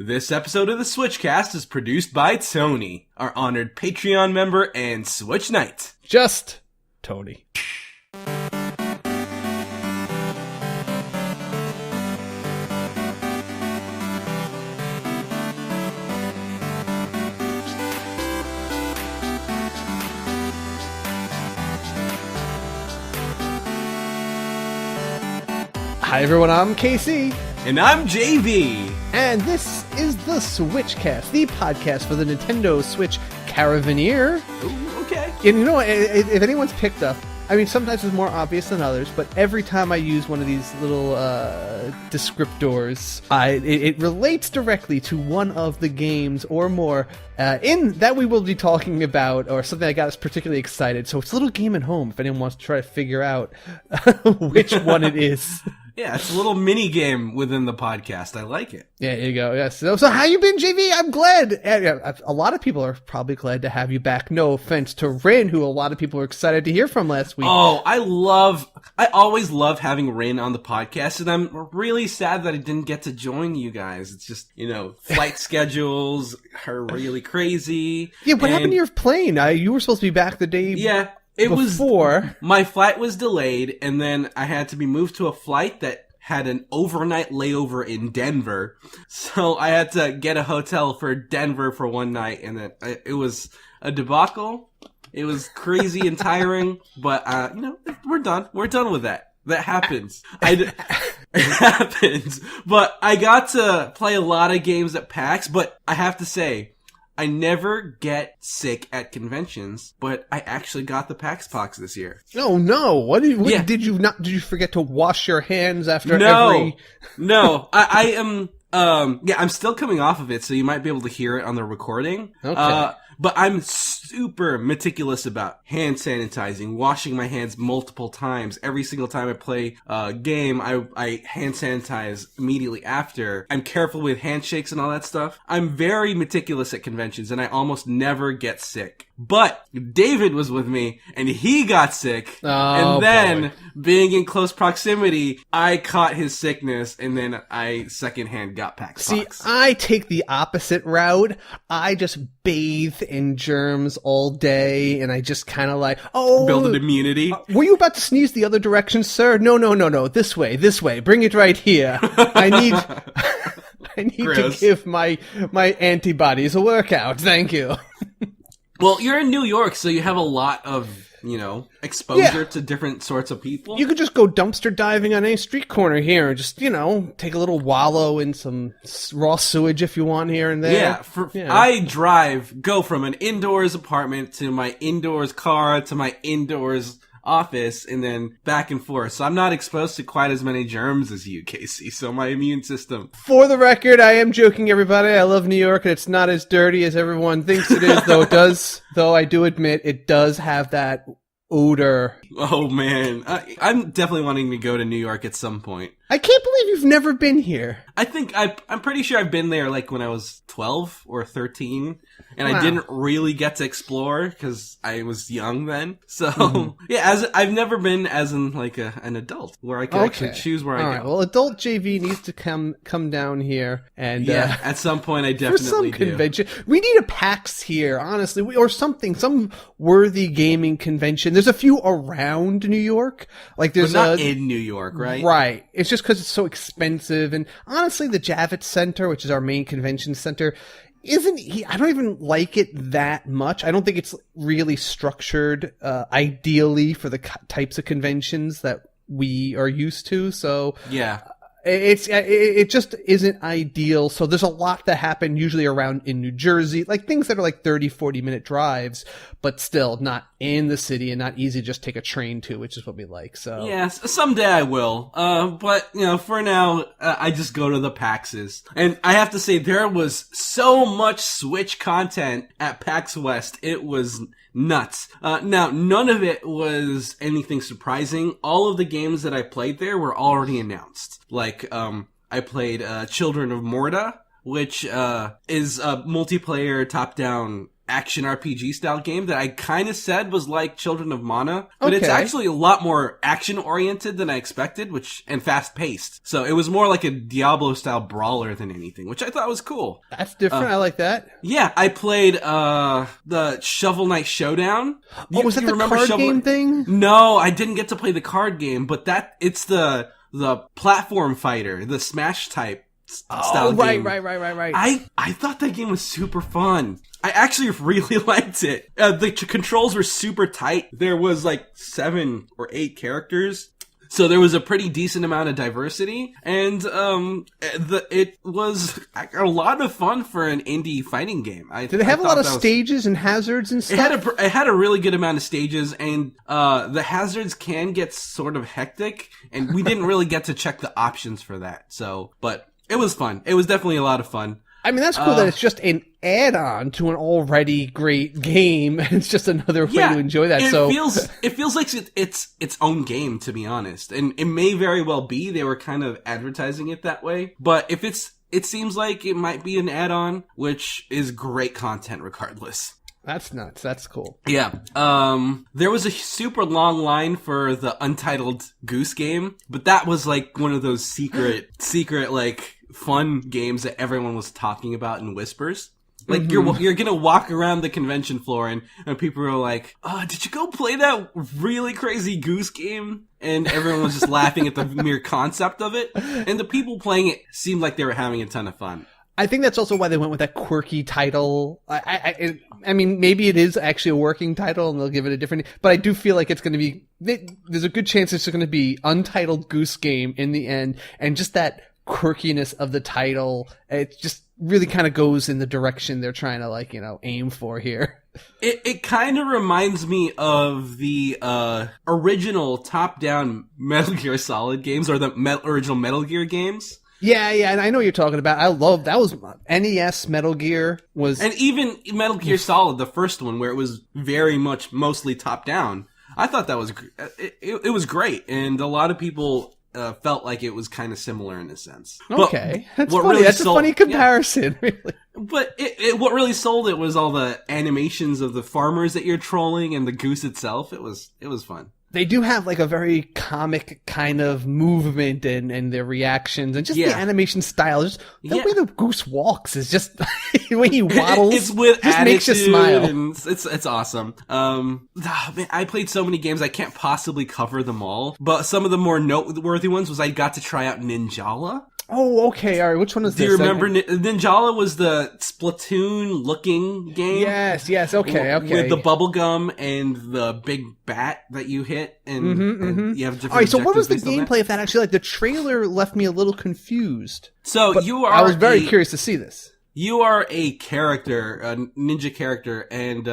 This episode of the SwitchCast is produced by Tony, our honored Patreon member and Switch Knight. Just Tony. Hi everyone, I'm KC. And I'm JV. And this is the SwitchCast, the podcast for the Nintendo Switch Caravaneer. Ooh, okay. And you know, if anyone's picked up, I mean, sometimes it's more obvious than others, but every time I use one of these little descriptors, it relates directly to one of the games or more in that we will be talking about, or something that got us particularly excited. So it's a little game at home if anyone wants to try to figure out which one it is. Yeah, it's a little mini game within the podcast. I like it. Yeah, there you go. Yes. So how you been, JV? I'm glad. A lot of people are probably glad to have you back. No offense to Rin, who a lot of people were excited to hear from last week. Oh, I always love having Rin on the podcast, and I'm really sad that I didn't get to join you guys. It's just, flight schedules are really crazy. Yeah, what happened to your plane? You were supposed to be back the day. Yeah. My flight was delayed, and then I had to be moved to a flight that had an overnight layover in Denver. So I had to get a hotel for Denver for one night, and then it was a debacle. It was crazy and tiring, but we're done. We're done with that. That happens. It happens. But I got to play a lot of games at PAX, but I have to say, I never get sick at conventions, but I actually got the PAX Pox this year. Oh no! Did you forget to wash your hands after every? No, I am. I'm still coming off of it, so you might be able to hear it on the recording. Okay. But I'm super meticulous about hand sanitizing, washing my hands multiple times. Every single time I play a game, I hand sanitize immediately after. I'm careful with handshakes and all that stuff. I'm very meticulous at conventions, and I almost never get sick. But David was with me, and he got sick. Oh, and then, boy. Being in close proximity, I caught his sickness, and then I secondhand got PAX Pox. See, I take the opposite route. I just bathe in germs all day, and I just kind of build an immunity. Were you about to sneeze the other direction, sir? No. This way. Bring it right here. I need to give my antibodies a workout. Thank you. Well, you're in New York, so you have a lot of, exposure to different sorts of people. You could just go dumpster diving on any street corner here and just, take a little wallow in some raw sewage if you want here and there. Yeah, I go from an indoors apartment to my indoors car to my indoors office and then back and forth. So I'm not exposed to quite as many germs as you, Casey. So my immune system. For the record, I am joking, everybody. I love New York, and it's not as dirty as everyone thinks it is, though it does. Though I do admit it does have that odor. Oh man, I'm definitely wanting to go to New York at some point. I can't believe you've never been here. I think I'm pretty sure I've been there when I was 12 or 13, and Wow. I didn't really get to explore because I was young then. So I've never been as in an adult where I can actually choose where I go. All right, well, adult JV needs to come down here and at some point I definitely for some do. convention. We need a PAX here, honestly, or something, some worthy gaming convention. There's a few around New York, there's but not in New York, right? Right. It's just because it's so expensive, and honestly, the Javits Center, which is our main convention center, I don't even like it that much. I don't think it's really structured ideally for the types of conventions that we are used to. So yeah. It just isn't ideal. So there's a lot that happen usually around in New Jersey, things that are 30, 40-minute drives, but still not in the city and not easy to just take a train to, which is what we like. So yes, someday I will. But for now, I just go to the PAXs. And I have to say, there was so much Switch content at PAX West. It was nuts. Now, none of it was anything surprising. All of the games that I played there were already announced. I played Children of Morta, which is a multiplayer top-down action RPG style game that I kind of said was like Children of Mana, but it's actually a lot more action oriented than I expected, and fast paced. So it was more like a Diablo style brawler than anything, which I thought was cool. That's different. I like that. Yeah, I played the Shovel Knight Showdown. Was that the card game thing? No, I didn't get to play the card game, but it's the platform fighter, the Smash type style game. Right. I thought that game was super fun. I actually really liked it. The controls were super tight. There was like 7 or 8 characters. So there was a pretty decent amount of diversity, and it was a lot of fun for an indie fighting game. Did it have a lot of stages and hazards and stuff? It had a really good amount of stages, and the hazards can get sort of hectic, and we didn't really get to check the options for that. But it was fun. It was definitely a lot of fun. I mean, that's cool that it's just an add-on to an already great game. It's just another way to enjoy that. It feels like it's its own game, to be honest. And it may very well be. They were kind of advertising it that way. But it seems like it might be an add-on, which is great content regardless. That's nuts. That's cool. Yeah. There was a super long line for the Untitled Goose Game, but that was like one of those secret like fun games that everyone was talking about in whispers. Like you're gonna walk around the convention floor and people are like, did you go play that really crazy goose game? And everyone was just laughing at the mere concept of it. And the people playing it seemed like they were having a ton of fun. I think that's also why they went with that quirky title. I mean, maybe it is actually a working title and they'll give it a different, but I do feel like it's going to be, there's a good chance it's going to be Untitled Goose Game in the end, and just that quirkiness of the title, it just really kind of goes in the direction they're trying to aim for here. It kind of reminds me of the original top-down Metal Gear Solid games, or the original Metal Gear games. Yeah, and I know what you're talking about. I love that was NES Metal Gear was, and even Metal Gear Solid, the first one, where it was very much mostly top down. I thought that was it was great, and a lot of people felt like it was kind of similar in a sense. Okay, that's funny. Really that's a funny comparison, really. But what really sold it was all the animations of the farmers that you're trolling and the goose itself. It was fun. They do have a very comic kind of movement and their reactions and just the animation style. Just the way the goose walks is just the way he waddles. It's with just attitude, makes you smile. And it's awesome. Man, I played so many games I can't possibly cover them all. But some of the more noteworthy ones was I got to try out Ninjala. Oh, okay. All right. Which one is this? Do you remember Ninjala was the Splatoon-looking game? Yes. Okay. With the bubblegum and the big bat that you hit, and you have different. All right. So, what was the gameplay of that? Actually, the trailer left me a little confused. So I was very curious to see this. You are a character, a ninja character, and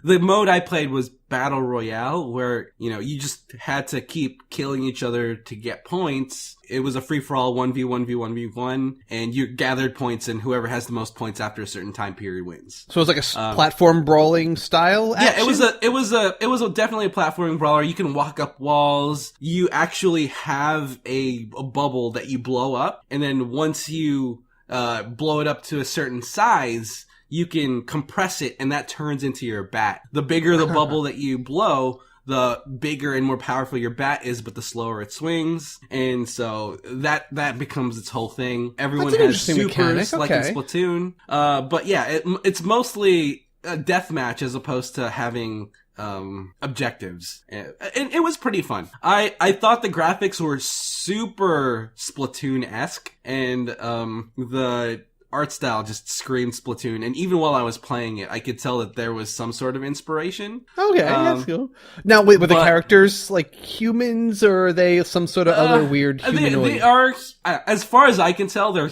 the mode I played was Battle Royale, where, you just had to keep killing each other to get points. It was a free-for-all 1v1v1v1, and you gathered points, and whoever has the most points after a certain time period wins. So it was like a platform brawling style action? Yeah, it was definitely a platforming brawler. You can walk up walls. You actually have a bubble that you blow up, and then once you blow it up to a certain size, you can compress it, and that turns into your bat. The bigger the bubble that you blow, the bigger and more powerful your bat is, but the slower it swings. And so that becomes its whole thing. Everyone has supers like in Splatoon. But yeah, it's mostly a deathmatch as opposed to having objectives. And it was pretty fun. I thought the graphics were super Splatoon-esque, and the art style just screamed Splatoon, and even while I was playing it, I could tell that there was some sort of inspiration. Okay, that's cool. Now, wait, were the characters like humans, or are they some sort of other weird humanoid? They are, as far as I can tell, they're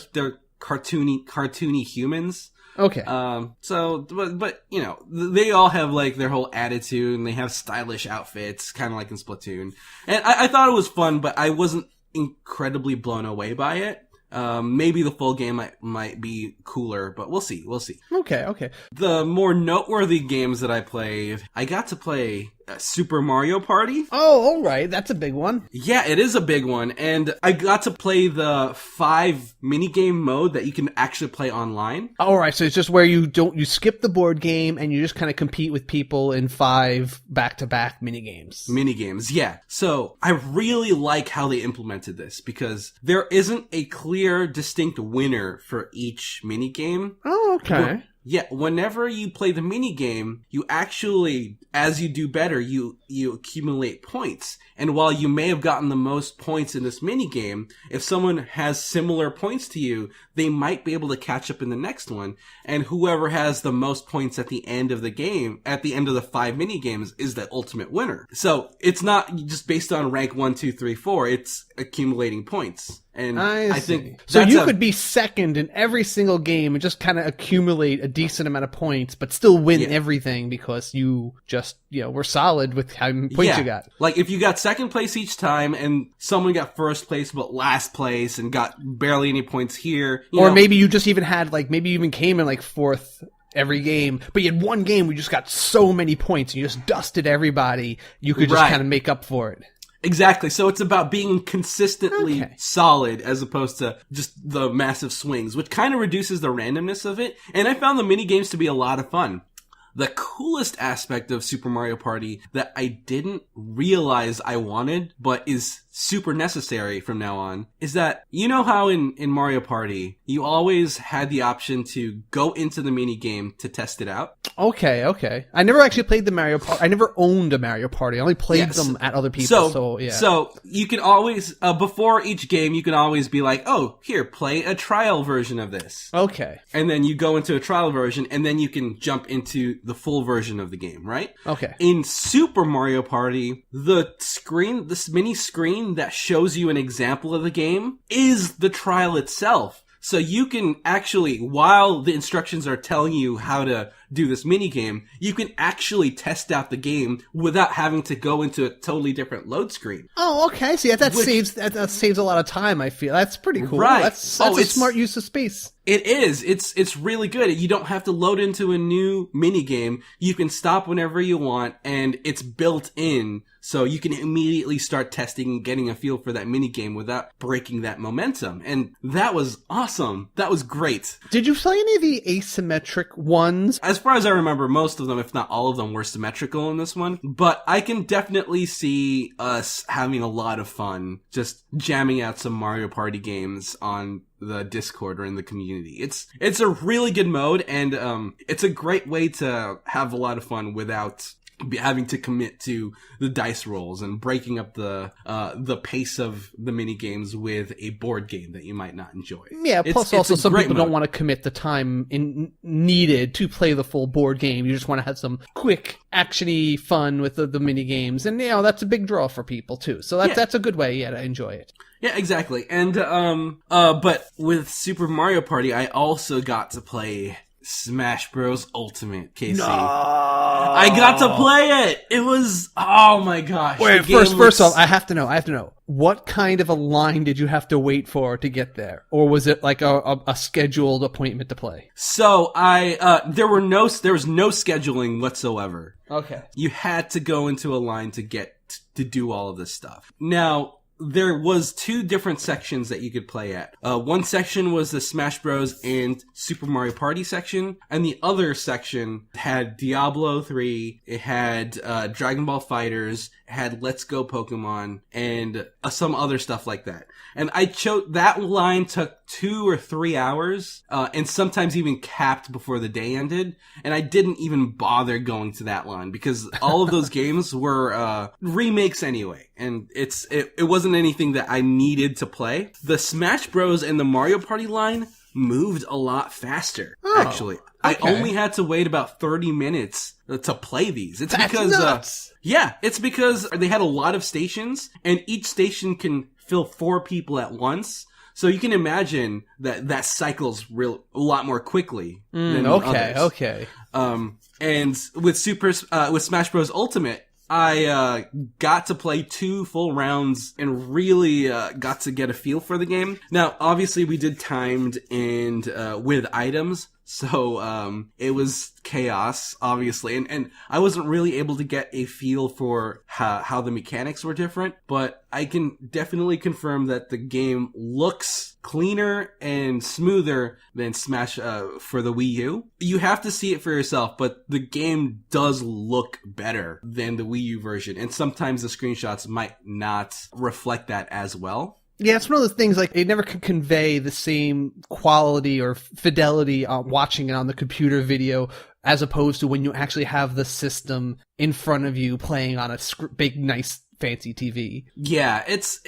cartoony humans. Okay. But they all have their whole attitude, and they have stylish outfits, kind of like in Splatoon. And I thought it was fun, but I wasn't incredibly blown away by it. Maybe the full game might be cooler, but we'll see. Okay. The more noteworthy games that I played, I got to play Super Mario Party. Oh, all right. That's a big one. Yeah, it is a big one. And I got to play the 5 minigame mode that you can actually play online. All right. So it's just where you skip the board game and you just kind of compete with people in 5 back-to-back minigames. Minigames, yeah. So I really like how they implemented this because there isn't a clear, distinct winner for each minigame. Oh, okay. Yeah, whenever you play the minigame, you actually, as you do better, you accumulate points. And while you may have gotten the most points in this minigame, if someone has similar points to you, they might be able to catch up in the next one. And whoever has the most points at the end of the game, at the end of the 5 minigames, is the ultimate winner. So it's not just based on rank 1, 2, 3, 4, it's accumulating points. And I think so. You could be second in every single game and just kind of accumulate a decent amount of points, but still win everything because you just were solid with how many points you got. Like if you got second place each time, and someone got first place but last place and got barely any points here, or maybe you just even had maybe you even came in 4th every game, but you had one game where you just got so many points and you just dusted everybody. You could just kind of make up for it. Exactly. So it's about being consistently solid as opposed to just the massive swings, which kind of reduces the randomness of it. And I found the mini games to be a lot of fun. The coolest aspect of Super Mario Party that I didn't realize I wanted, but is super necessary from now on, is that how in Mario Party, you always had the option to go into the mini game to test it out? Okay. I never actually played the Mario Party. I never owned a Mario Party. I only played them at other people. So you can always, before each game, you can always be like, oh, here, play a trial version of this. Okay. And then you go into a trial version, and then you can jump into the full version of the game, right? Okay. In Super Mario Party, this mini screen that shows you an example of the game is the trial itself. So you can actually, while the instructions are telling you how to do this mini game, you can actually test out the game without having to go into a totally different load screen. Oh, okay. See, that saves a lot of time, I feel. That's pretty cool. Right. That's a smart use of space. It is. It's really good. You don't have to load into a new mini game. You can stop whenever you want, and it's built in, so you can immediately start testing and getting a feel for that mini game without breaking that momentum. And that was awesome. That was great. Did you play any of the asymmetric ones? As far as I remember, most of them, if not all of them, were symmetrical in this one. But I can definitely see us having a lot of fun just jamming out some Mario Party games on the Discord or in the community. It's a really good mode, and it's a great way to have a lot of fun without having to commit to the dice rolls and breaking up the pace of the mini games with a board game that you might not enjoy. Yeah, plus also some people don't want to commit the time needed to play the full board game. You just want to have some quick, actiony fun with the mini games, and that's a big draw for people too. So that's a good way to enjoy it. Yeah, exactly. And but with Super Mario Party, I also got to play Smash Bros. Ultimate, Casey. No! I got to play it! It was, oh my gosh. Wait, first off, I have to know. What kind of a line did you have to wait for to get there? Or was it like a scheduled appointment to play? So there was no scheduling whatsoever. Okay. You had to go into a line to get to do all of this stuff. Now, there was 2 different sections that you could play at. One section was the Smash Bros. And Super Mario Party section, and the other section had Diablo 3, it had Dragon Ball FighterZ, it had Let's Go Pokemon, and some other stuff like that. And I chose, that line took 2 or 3 hours, and sometimes even capped before the day ended, and I didn't even bother going to that line, because all of those games were remakes anyway, and it wasn't anything that I needed to play. The Smash Bros. And the Mario Party line moved a lot faster, actually. Okay. I only had to wait about 30 minutes to play these. It's nuts. It's because they had a lot of stations, and each station can fill 4 people at once. So you can imagine that cycles a lot more quickly than others. Okay. And with Smash Bros. Ultimate, I got to play 2 full rounds and really got to get a feel for the game. Now, obviously, we did timed and with items, So it was chaos, obviously, and I wasn't really able to get a feel for how the mechanics were different, but I can definitely confirm that the game looks cleaner and smoother than Smash for the Wii U. You have to see it for yourself, but the game does look better than the Wii U version, and sometimes the screenshots might not reflect that as well. Yeah, it's one of those things, like, it never can convey the same quality or fidelity watching it on the computer video as opposed to when you actually have the system in front of you playing on a big, nice, fancy TV. Yeah, it's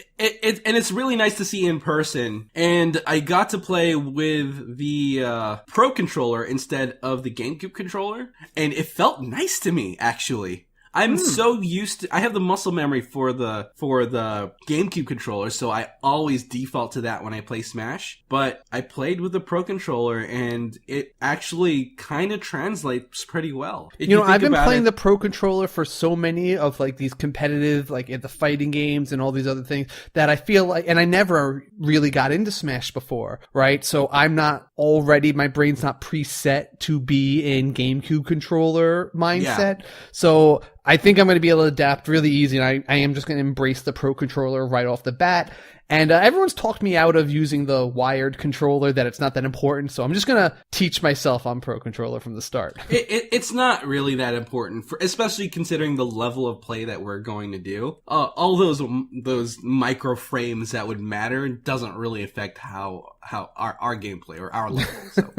really nice to see in person. And I got to play with the Pro controller instead of the GameCube controller, and it felt nice to me, actually. I'm so used to, I have the muscle memory for the GameCube controller, so I always default to that when I play Smash. But I played with the Pro controller, and it actually kind of translates pretty well. You know, I've been playing the Pro controller for so many of, like, these competitive, like, the fighting games and all these other things that I feel like, and I never really got into Smash before, right? So I'm not already, my brain's not preset to be in GameCube controller mindset. Yeah. So I think I'm going to be able to adapt really easy, and I am just going to embrace the Pro controller right off the bat. And everyone's talked me out of using the wired controller, that it's not that important, so I'm just going to teach myself on Pro controller from the start. It's not really that important, especially considering the level of play that we're going to do. All those micro frames that would matter doesn't really affect how our gameplay or our level. So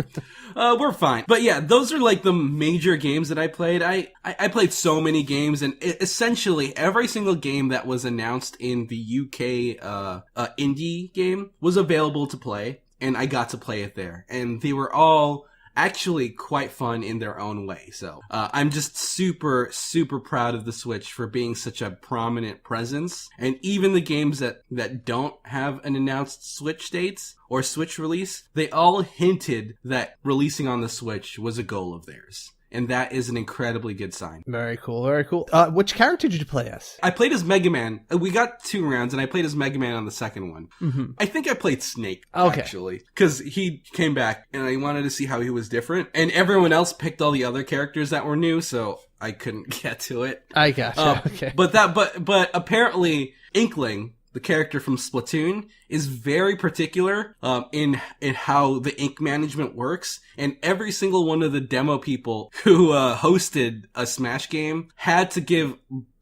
we're fine. But yeah, those are like the major games that I played. I played so many games, and essentially every single game that was announced in the UK indie game was available to play, and I got to play it there. And they were all actually quite fun in their own way. So I'm just super, super proud of the Switch for being such a prominent presence. And even the games that don't have an announced Switch dates or Switch release, they all hinted that releasing on the Switch was a goal of theirs. And that is an incredibly good sign. Very cool, very cool. Which character did you play as? I played as Mega Man. We got 2 rounds, and I played as Mega Man on the second one. Mm-hmm. I think I played Snake, actually. Because he came back, and I wanted to see how he was different. And everyone else picked all the other characters that were new, so I couldn't get to it. I gotcha, okay. But apparently, Inkling, the character from Splatoon, is very particular in how the ink management works, and every single one of the demo people who hosted a Smash game had to give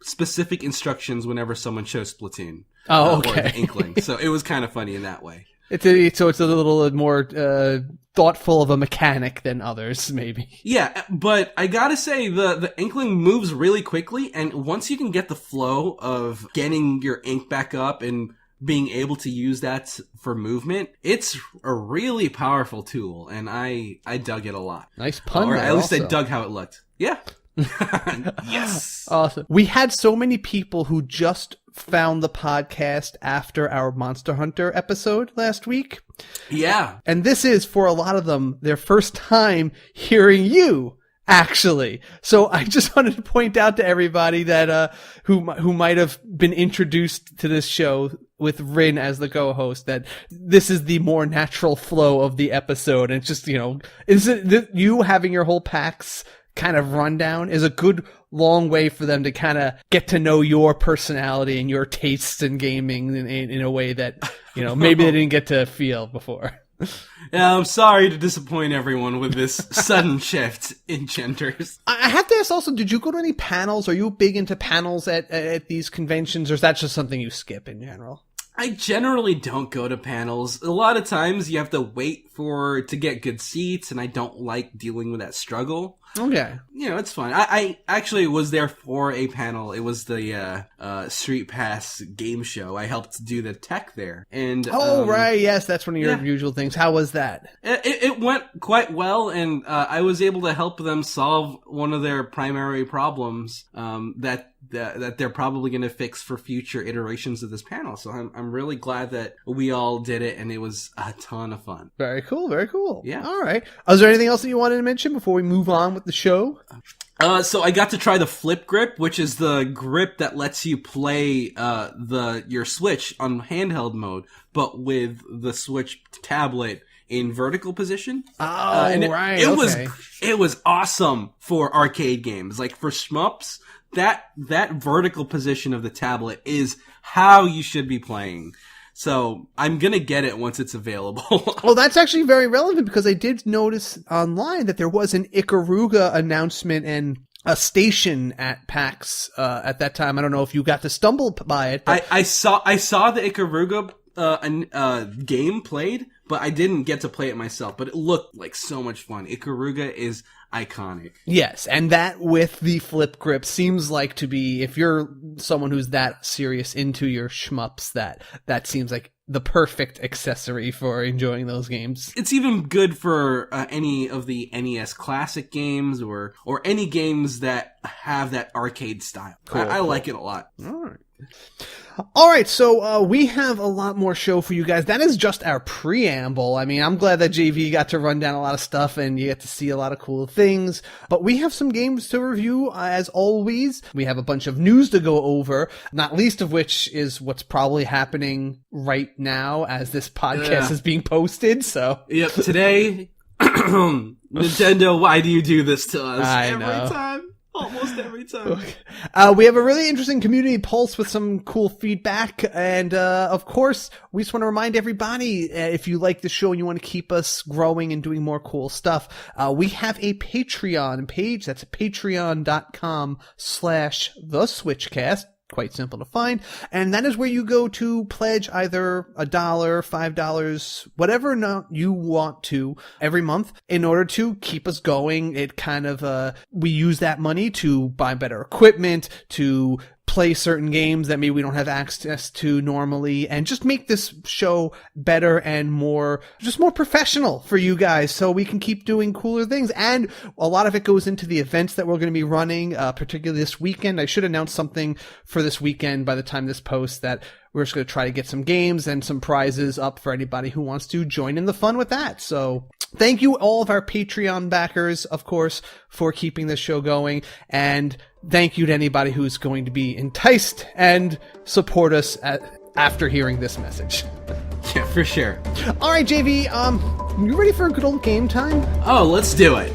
specific instructions whenever someone chose Splatoon. Oh, okay. Or the Inkling. So it was kind of funny in that way. It's a little more thoughtful of a mechanic than others, maybe. Yeah, but I gotta say, the Inkling moves really quickly, and once you can get the flow of getting your ink back up and being able to use that for movement, it's a really powerful tool, and I dug it a lot. Nice pun. Or at least I dug how it looked. Yeah. Yes. Awesome. We had so many people who just found the podcast after our Monster Hunter episode last week. Yeah. And this is, for a lot of them, their first time hearing you, actually. So I just wanted to point out to everybody that who might have been introduced to this show with Rin as the co-host, that this is the more natural flow of the episode. And it's just, you having your whole PAX kind of rundown is a good long way for them to kind of get to know your personality and your tastes in gaming in a way that, maybe they didn't get to feel before. Yeah, I'm sorry to disappoint everyone with this sudden shift in genders. I have to ask also, did you go to any panels? Are you big into panels at these conventions, or is that just something you skip in general? I generally don't go to panels. A lot of times you have to wait to get good seats, and I don't like dealing with that struggle. Okay. It's fun. I actually was there for a panel. It was the Street Pass game show. I helped do the tech there. And right. Yes, that's one of your usual things. How was that? It went quite well, and I was able to help them solve one of their primary problems that they're probably going to fix for future iterations of this panel. So I'm really glad that we all did it, and it was a ton of fun. Very cool. Very cool. Yeah. All right. Is there anything else that you wanted to mention before we move on with the show? So I got to try the flip grip, which is the grip that lets you play your Switch on handheld mode, but with the Switch tablet in vertical position. Oh, right. It was awesome for arcade games. Like for shmups, that vertical position of the tablet is how you should be playing. So I'm going to get it once it's available. Well, that's actually very relevant because I did notice online that there was an Ikaruga announcement and a station at PAX at that time. I don't know if you got to stumble by it. But I saw the Ikaruga game played, but I didn't get to play it myself. But it looked like so much fun. Ikaruga is iconic. Yes, and that with the flip grip seems like to be, if you're someone who's that serious into your shmups, that seems like the perfect accessory for enjoying those games. It's even good for any of the NES classic games or any games that have that arcade style. Cool, I like it a lot. All right, so we have a lot more show for you guys. That is just our preamble. I mean, I'm glad that JV got to run down a lot of stuff and you get to see a lot of cool things. But we have some games to review, as always. We have a bunch of news to go over, not least of which is what's probably happening right now as this podcast is being posted. So, yep, today, Nintendo, why do you do this to us every time? Almost every time. We have a really interesting community pulse with some cool feedback. And, of course, we just want to remind everybody, if you like the show and you want to keep us growing and doing more cool stuff, we have a Patreon page. That's patreon.com/theswitchcast. Quite simple to find. And that is where you go to pledge either $1, $5, whatever amount you want to every month in order to keep us going. It kind of, we use that money to buy better equipment, to play certain games that maybe we don't have access to normally, and just make this show better and more professional for you guys so we can keep doing cooler things. And a lot of it goes into the events that we're going to be running, particularly this weekend. I should announce something for this weekend by the time this posts, that we're just going to try to get some games and some prizes up for anybody who wants to join in the fun with that. So thank you all of our Patreon backers, of course, for keeping this show going. And thank you to anybody who's going to be enticed and support us after hearing this message. Yeah, for sure. All right, JV, you ready for a good old game time? Oh, let's do it.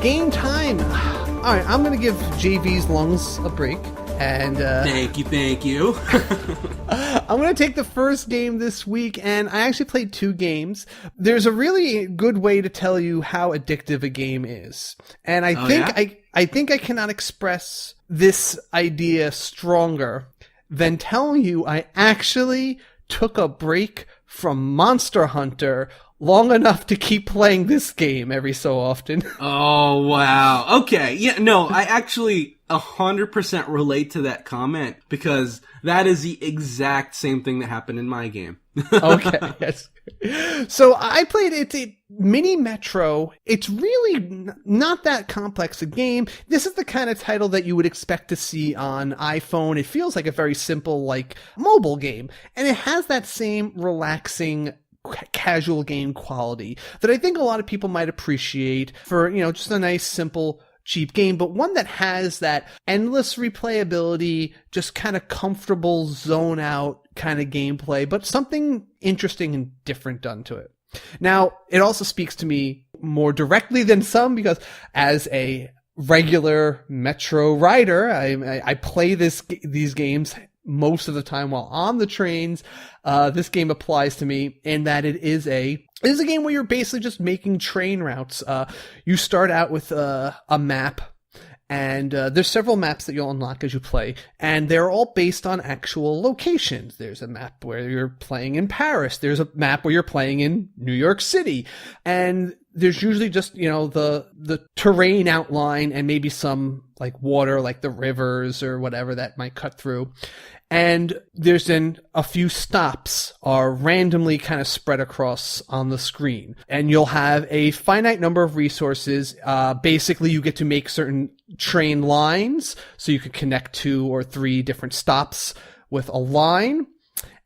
Game time. All right, I'm going to give JV's lungs a break. And thank you. I'm going to take the first game this week, and I actually played 2 games. There's a really good way to tell you how addictive a game is. And I think I cannot express this idea stronger than telling you I actually took a break from Monster Hunter long enough to keep playing this game every so often. Oh, wow. Okay. Yeah, no, I actually 100% relate to that comment because that is the exact same thing that happened in my game. Okay, yes. So I played it. It's a mini Metro. It's really not that complex a game. This is the kind of title that you would expect to see on iPhone. It feels like a very simple, like, mobile game. And it has that same relaxing casual game quality that I think a lot of people might appreciate for, just a nice, simple, cheap game, but one that has that endless replayability, just kind of comfortable zone out kind of gameplay, but something interesting and different done to it. Now, it also speaks to me more directly than some because as a regular Metro rider, I play these games most of the time while on the trains. This game applies to me in that it is a game where you're basically just making train routes. You start out with a map, and there's several maps that you'll unlock as you play, and they're all based on actual locations. There's a map where you're playing in Paris. There's a map where you're playing in New York City, and there's usually just, the terrain outline and maybe some like water, like the rivers or whatever that might cut through. And there's then a few stops are randomly kind of spread across on the screen. And you'll have a finite number of resources. Basically, you get to make certain train lines so you could connect 2 or 3 different stops with a line.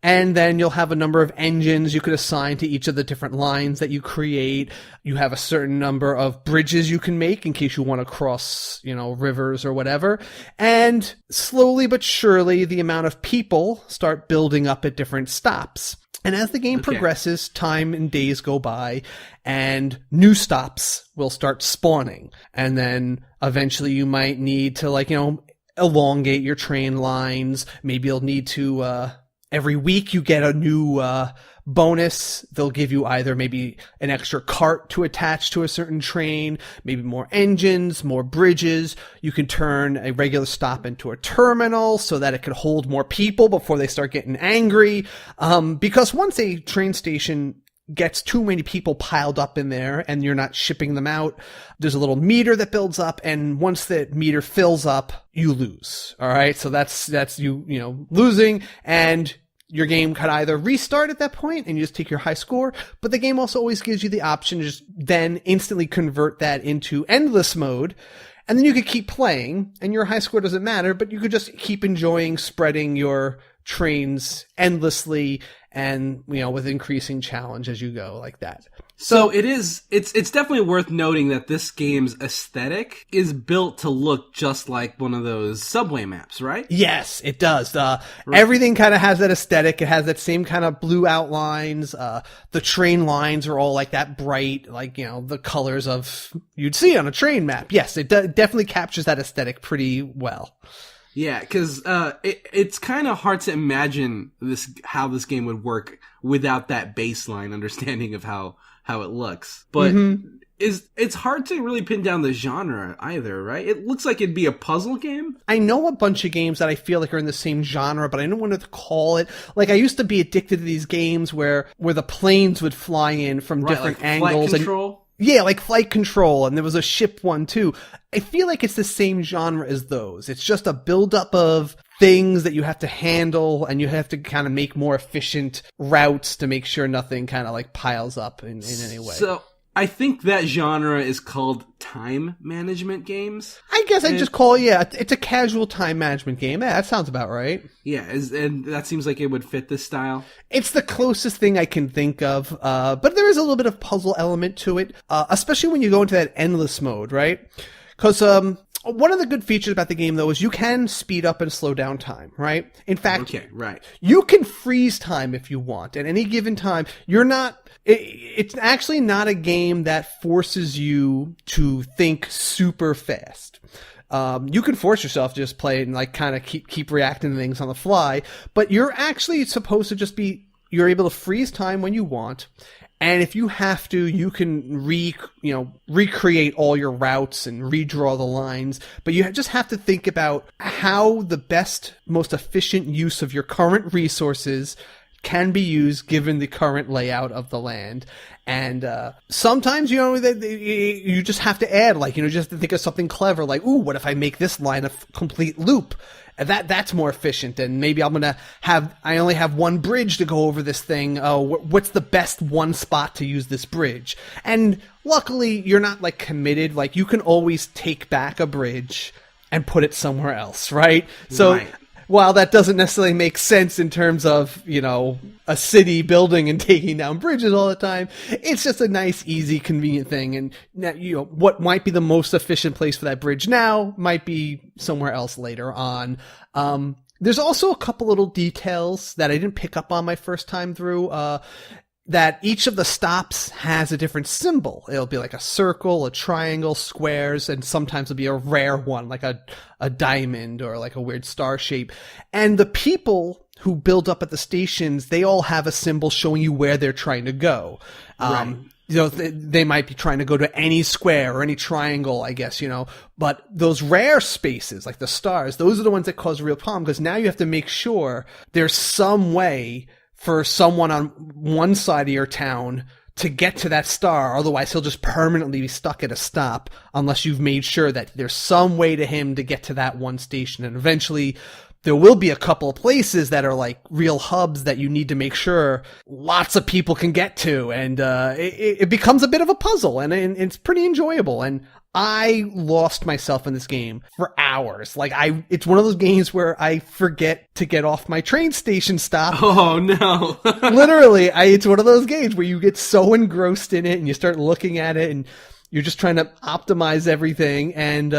And then you'll have a number of engines you could assign to each of the different lines that you create. You have a certain number of bridges you can make in case you want to cross, rivers or whatever. And slowly but surely, the amount of people start building up at different stops. And as the game progresses, time and days go by, and new stops will start spawning. And then eventually you might need to, elongate your train lines. Maybe you'll need to, every week you get a new bonus. They'll give you either maybe an extra cart to attach to a certain train, maybe more engines, more bridges. You can turn a regular stop into a terminal so that it can hold more people before they start getting angry. Because once a train station gets too many people piled up in there and you're not shipping them out, there's a little meter that builds up, and once that meter fills up, you lose. All right. So that's you losing, and your game could either restart at that point and you just take your high score, but the game also always gives you the option to just then instantly convert that into endless mode. And then you could keep playing and your high score doesn't matter, but you could just keep enjoying spreading your trains endlessly and, with increasing challenge as you go like that. So it's definitely worth noting that this game's aesthetic is built to look just like one of those subway maps, right? Yes, it does. Everything kind of has that aesthetic. It has that same kind of blue outlines. The train lines are all like that bright, the colors of you'd see on a train map. Yes, it definitely captures that aesthetic pretty well. Yeah, because it's kind of hard to imagine how this game would work without that baseline understanding of how it looks. But it's hard to really pin down the genre either, right? It looks like it'd be a puzzle game. I know a bunch of games that I feel like are in the same genre, but I don't want to call it. Like, I used to be addicted to these games where the planes would fly in from different angles. Flight Control? Yeah, like Flight Control, and there was a ship one too. I feel like it's the same genre as those. It's just a buildup of things that you have to handle, and you have to kind of make more efficient routes to make sure nothing kind of piles up in any way. So I think that genre is called time management games. I guess I just call it, it's a casual time management game. Yeah, that sounds about right. Yeah, and that seems like it would fit this style. It's the closest thing I can think of, but there is a little bit of puzzle element to it, especially when you go into that endless mode, right? Because one of the good features about the game, though, is you can speed up and slow down time, right? In fact, you can freeze time if you want. At any given time, it's actually not a game that forces you to think super fast. You can force yourself to just play and kind of keep reacting to things on the fly, but you're actually supposed to you're able to freeze time when you want. And if you have to, you can recreate all your routes and redraw the lines. But you just have to think about how the best, most efficient use of your current resources can be used given the current layout of the land. And sometimes, you just have to add, just have to think of something clever, what if I make this line a complete loop? That's more efficient, and maybe I only have one bridge to go over this thing. What's the best one spot to use this bridge? And luckily, you're not committed. You can always take back a bridge and put it somewhere else, right? So while that doesn't necessarily make sense in terms of, a city building and taking down bridges all the time, it's just a nice, easy, convenient thing. And, what might be the most efficient place for that bridge now might be somewhere else later on. There's also a couple little details that I didn't pick up on my first time through, that each of the stops has a different symbol. It'll be a circle, a triangle, squares, and sometimes it'll be a rare one, like a diamond or a weird star shape. And the people who build up at the stations, they all have a symbol showing you where they're trying to go. Right. They might be trying to go to any square or any triangle, I guess, but those rare spaces, like the stars, those are the ones that cause a real problem, because now you have to make sure there's some way for someone on one side of your town to get to that star. Otherwise, he'll just permanently be stuck at a stop unless you've made sure that there's some way to him to get to that one station. And eventually, there will be a couple of places that are real hubs that you need to make sure lots of people can get to. And it becomes a bit of a puzzle, and it's pretty enjoyable. And I lost myself in this game for hours. Like it's one of those games where I forget to get off my train station stop. Oh no. Literally, it's one of those games where you get so engrossed in it and you start looking at it and you're just trying to optimize everything, and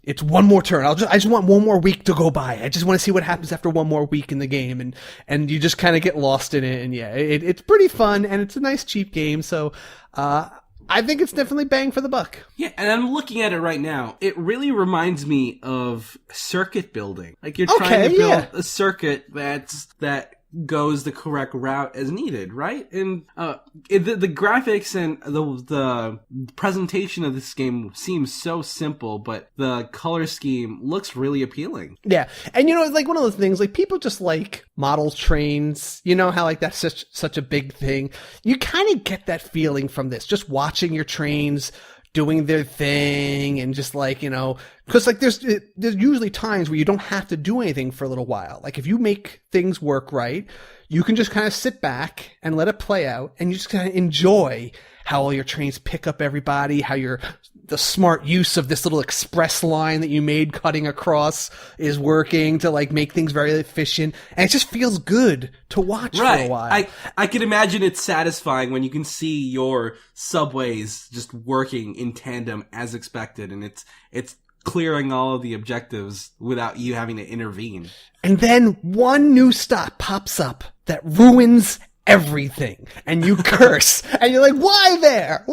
it's one more turn. I just want one more week to go by. I just want to see what happens after one more week in the game, and you just kind of get lost in it. And yeah, it's pretty fun, and it's a nice cheap game. So I think it's definitely bang for the buck. Yeah, and I'm looking at it right now. It really reminds me of circuit building. Like you're trying to build a circuit that goes the correct route as needed, right? And the graphics and the presentation of this game seems so simple, but the color scheme looks really appealing. Yeah, and it's like one of those things, like people just like model trains, how like that's such a big thing. You kind of get that feeling from this, just watching your trains doing their thing, and just like, because like there's usually times where you don't have to do anything for a little while. Like if you make things work right, you can just kind of sit back and let it play out, and you just kind of enjoy how all your trains pick up everybody, how the smart use of this little express line that you made cutting across is working to like make things very efficient, and it just feels good to watch for a while. I can imagine it's satisfying when you can see your subways just working in tandem as expected, and it's clearing all of the objectives without you having to intervene. And then one new stop pops up that ruins everything, and you curse, and you're like, why there?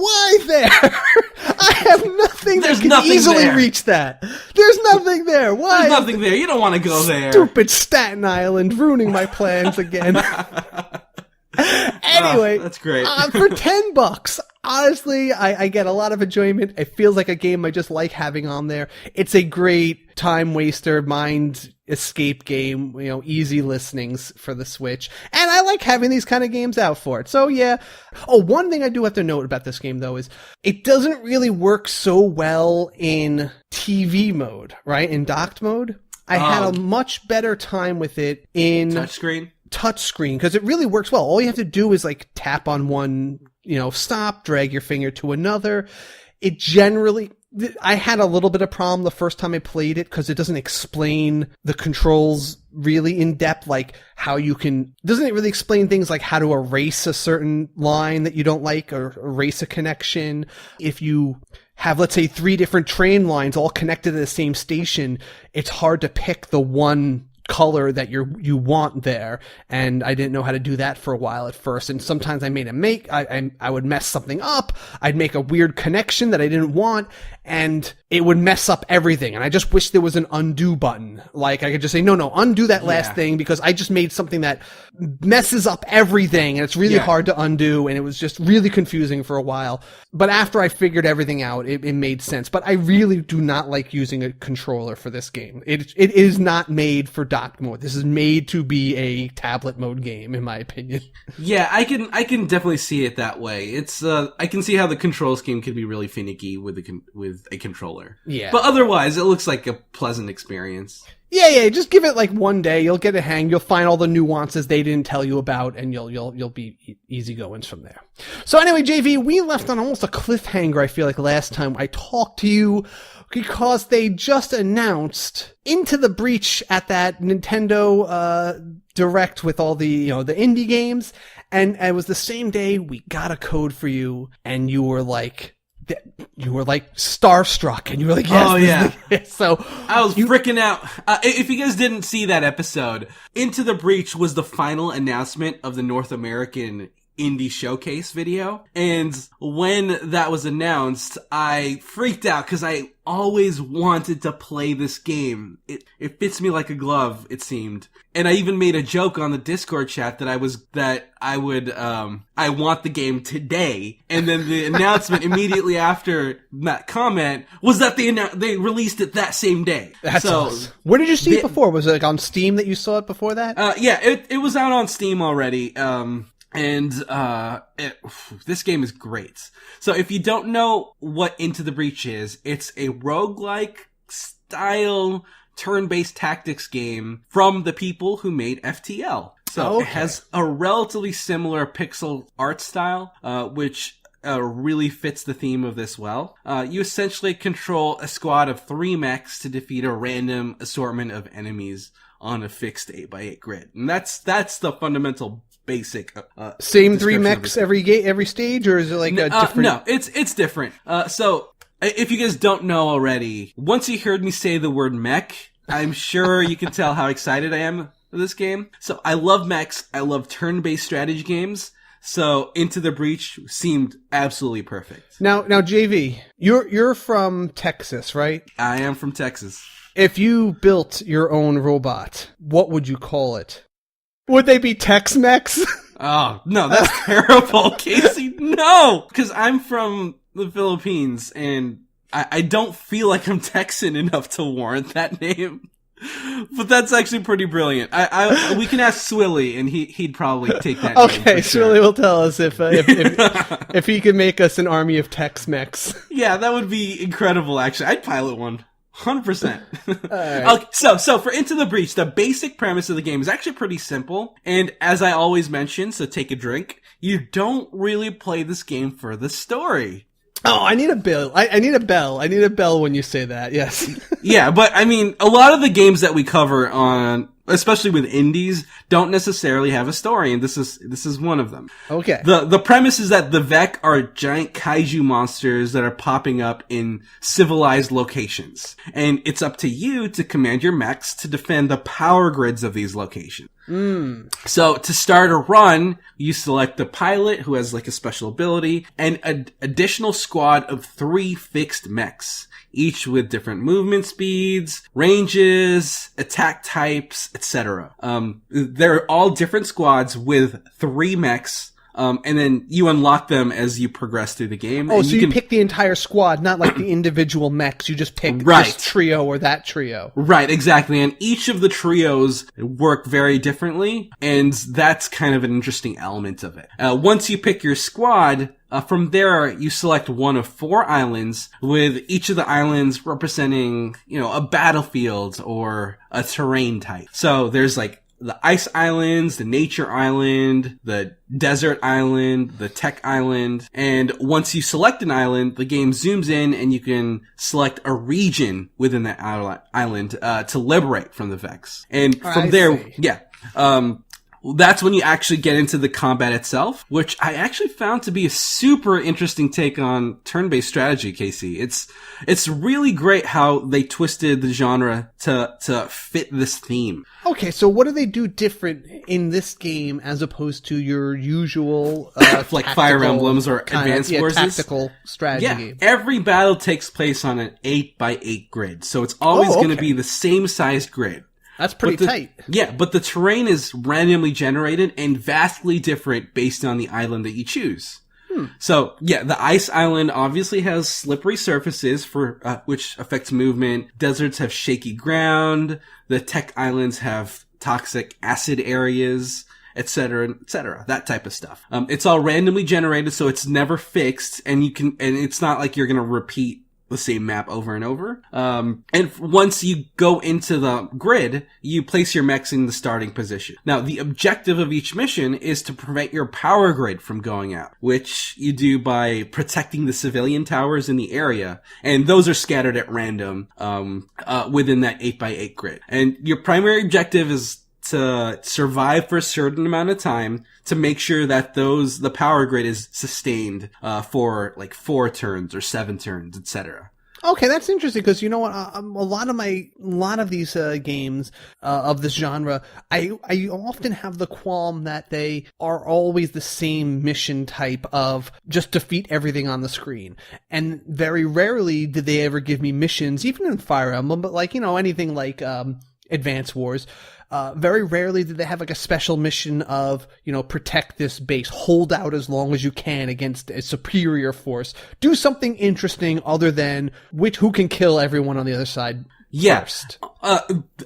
I have nothing that can easily reach that. There's nothing there. Why? There's nothing there. You don't want to go there. Stupid Staten Island, ruining my plans again. Anyway, that's great. For $10, honestly, I get a lot of enjoyment. It feels like a game I just like having on there. It's a great time waster, mind escape game, easy listenings for the Switch. And I like having these kind of games out for it. So yeah. Oh, one thing I do have to note about this game though is it doesn't really work so well in TV mode, right? In docked mode. I had a much better time with it in touchscreen, because it really works well. All you have to do is like tap on one, stop, drag your finger to another. It generally, I had a little bit of problem the first time I played it because it doesn't explain the controls really in depth, like how doesn't it really explain things like how to erase a certain line that you don't like, or erase a connection. If you have, let's say, 3 different train lines all connected to the same station, it's hard to pick the one color that you want there, and I didn't know how to do that for a while at first, and sometimes I would mess something up. I'd make a weird connection that I didn't want, and it would mess up everything, and I just wish there was an undo button. Like I could just say, no, undo that last thing, because I just made something that messes up everything, and it's really hard to undo, and it was just really confusing for a while. But after I figured everything out, it made sense. But I really do not like using a controller for this game. It is not made for docked mode. This is made to be a tablet mode game, in my opinion. Yeah, I can definitely see it that way. It's I can see how the control scheme can be really finicky with a controller. Yeah, but otherwise, it looks like a pleasant experience. Yeah. Just give it like one day. You'll get a hang. You'll find all the nuances they didn't tell you about, and you'll be easygoings from there. So anyway, JV, we left on almost a cliffhanger. I feel like last time I talked to you, because they just announced Into the Breach at that Nintendo Direct with all the the indie games, and it was the same day we got a code for you, and you were like starstruck, and you were like, yes. Oh yeah. So I was freaking out. If you guys didn't see that episode, Into the Breach was the final announcement of the North American indie showcase video, and when that was announced, I freaked out because I always wanted to play this game. It fits me like a glove, it seemed. And I even made a joke on the Discord chat that I want the game today. And then the announcement immediately after that comment was that they released it that same day. That's awesome. Where did you see it before? Was it like on Steam that you saw it before that? Yeah, it was out on Steam already. And this game is great. So if you don't know what Into the Breach is, it's a roguelike style turn-based tactics game from the people who made FTL. So It has a relatively similar pixel art style, which really fits the theme of this well. You essentially control a squad of 3 mechs to defeat a random assortment of enemies on a fixed 8x8 grid. And that's the fundamental basic same 3 mechs every stage, or is it like a different? No, it's different. So if you guys don't know already, once you heard me say the word mech, I'm sure you can tell how excited I am for this game. So I love mechs. I love turn-based strategy games. So Into the Breach seemed absolutely perfect. Now, JV, you're from Texas, right? I am from Texas. If you built your own robot, what would you call it? Would they be Tex-Mex? Oh, no, that's terrible, Casey. No! Because I'm from the Philippines, and I don't feel like I'm Texan enough to warrant that name. But that's actually pretty brilliant. We can ask Swilly, and he'd probably take that name. Okay, Swilly will tell us if he can make us an army of Tex-Mex. Yeah, that would be incredible, actually. I'd pilot one. 100%. Right. Okay, so for Into the Breach, the basic premise of the game is actually pretty simple. And as I always mention, so take a drink, you don't really play this game for the story. Oh, I need a bell. I need a bell. I need a bell when you say that, yes. Yeah, but I mean, a lot of the games that we cover on, especially with indies, don't necessarily have a story, and this is one of them. Okay. The premise is that the Vec are giant kaiju monsters that are popping up in civilized locations. And it's up to you to command your mechs to defend the power grids of these locations. So to start a run, you select the pilot, who has like a special ability, and an additional squad of 3 fixed mechs, each with different movement speeds, ranges, attack types, etc. They're all different squads with 3 mechs. And then you unlock them as you progress through the game. Oh, so you pick the entire squad, not like the individual mechs. You just pick this trio or that trio. Right, exactly. And each of the trios work very differently, and that's kind of an interesting element of it. Once you pick your squad, from there, you select one of 4 islands, with each of the islands representing, a battlefield or a terrain type. So there's like the ice islands, the nature island, the desert island, the tech island, and once you select an island, the game zooms in and you can select a region within that island to liberate from the Vex. And from that's when you actually get into the combat itself, which I actually found to be a super interesting take on turn-based strategy, Casey. It's really great how they twisted the genre to fit this theme. Okay, so what do they do different in this game as opposed to your usual like Fire Emblems or Advanced Wars? Tactical strategy game. Every battle takes place on an 8x8 grid, so it's always going to be the same size grid. That's pretty tight. Yeah, but the terrain is randomly generated and vastly different based on the island that you choose. So, yeah, the ice island obviously has slippery surfaces for which affects movement. Deserts have shaky ground. The tech islands have toxic acid areas, etc., etc. That type of stuff. It's all randomly generated, so it's never fixed, and it's not like you're gonna repeat the same map over and over. And once you go into the grid, you place your mechs in the starting position. Now, the objective of each mission is to prevent your power grid from going out, which you do by protecting the civilian towers in the area. And those are scattered at random, within that 8x8 grid. And your primary objective is to survive for a certain amount of time to make sure that the power grid is sustained for like 4 turns or 7 turns, etc. Okay, that's interesting because you know what? A lot of these games of this genre, I often have the qualm that they are always the same mission type of just defeat everything on the screen, and very rarely did they ever give me missions, even in Fire Emblem, but like anything like Advance Wars. Very rarely did they have like a special mission of, protect this base, hold out as long as you can against a superior force. Do something interesting other than who can kill everyone on the other side first.